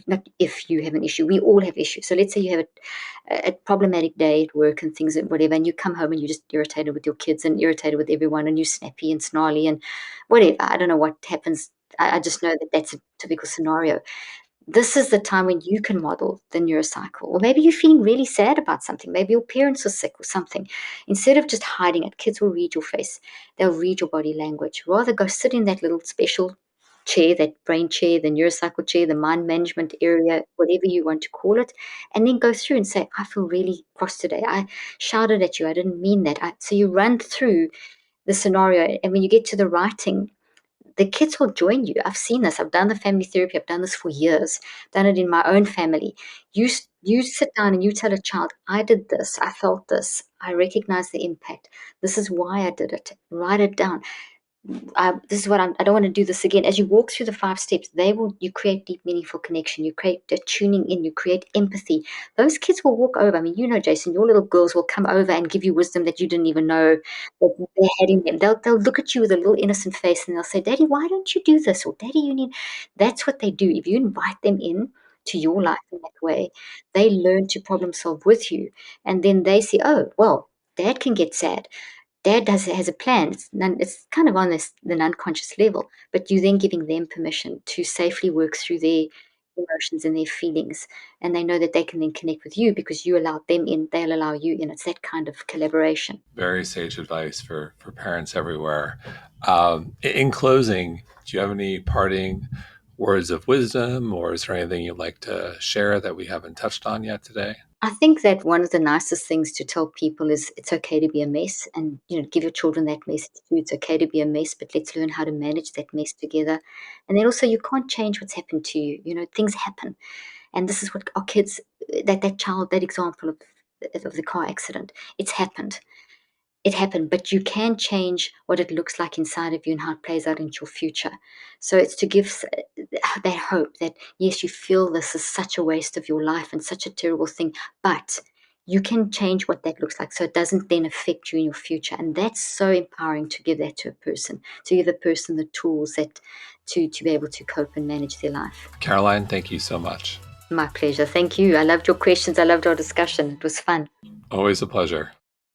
not if you have an issue, we all have issues. So let's say you have a problematic day at work and things and whatever, and you come home and you're just irritated with your kids and irritated with everyone, and you're snappy and snarly and whatever. I don't know what happens. I just know that that's a typical scenario. This is the time when you can model the neurocycle. Or maybe you're feeling really sad about something. Maybe your parents are sick or something. Instead of just hiding it, kids will read your face. They'll read your body language. Rather go sit in that little special chair, that brain chair, the neurocycle chair, the mind management area, whatever you want to call it, and then go through and say, I feel really cross today. I shouted at you. I didn't mean that. So you run through the scenario. And when you get to the writing, the kids will join you. I've seen this. I've done the family therapy. I've done this for years. Done it in my own family. You sit down and you tell a child, I did this. I felt this. I recognize the impact. This is why I did it. Write it down. This is what I don't want to do this again. As you walk through the 5 steps, you create deep, meaningful connection. You create a tuning in. You create empathy. Those kids will walk over. I mean, Jason, your little girls will come over and give you wisdom that you didn't even know that they had in them. They'll look at you with a little innocent face and they'll say, Daddy, why don't you do this? Or Daddy, you need. That's what they do. If you invite them in to your life in that way, they learn to problem solve with you. And then they see, oh, well, Dad can get sad. Dad has a plan. It's kind of on the unconscious level, but you're then giving them permission to safely work through their emotions and their feelings, and they know that they can then connect with you because you allowed them in. They'll allow you in. It's that kind of collaboration. Very sage advice for parents everywhere. In closing, do you have any parting words of wisdom, or is there anything you'd like to share that we haven't touched on yet today? I think that one of the nicest things to tell people is it's okay to be a mess, and give your children that message too. It's okay to be a mess, but let's learn how to manage that mess together. And then also, you can't change what's happened to you. Things happen, and this is what our kids, that child, that example of the car accident, it's happened. It happened, but you can change what it looks like inside of you and how it plays out into your future. So it's to give that hope that, yes, you feel this is such a waste of your life and such a terrible thing, but you can change what that looks like so it doesn't then affect you in your future. And that's so empowering to give that to a person, to give a person the tools that to be able to cope and manage their life. Caroline, thank you so much. My pleasure. Thank you. I loved your questions. I loved our discussion. It was fun. Always a pleasure.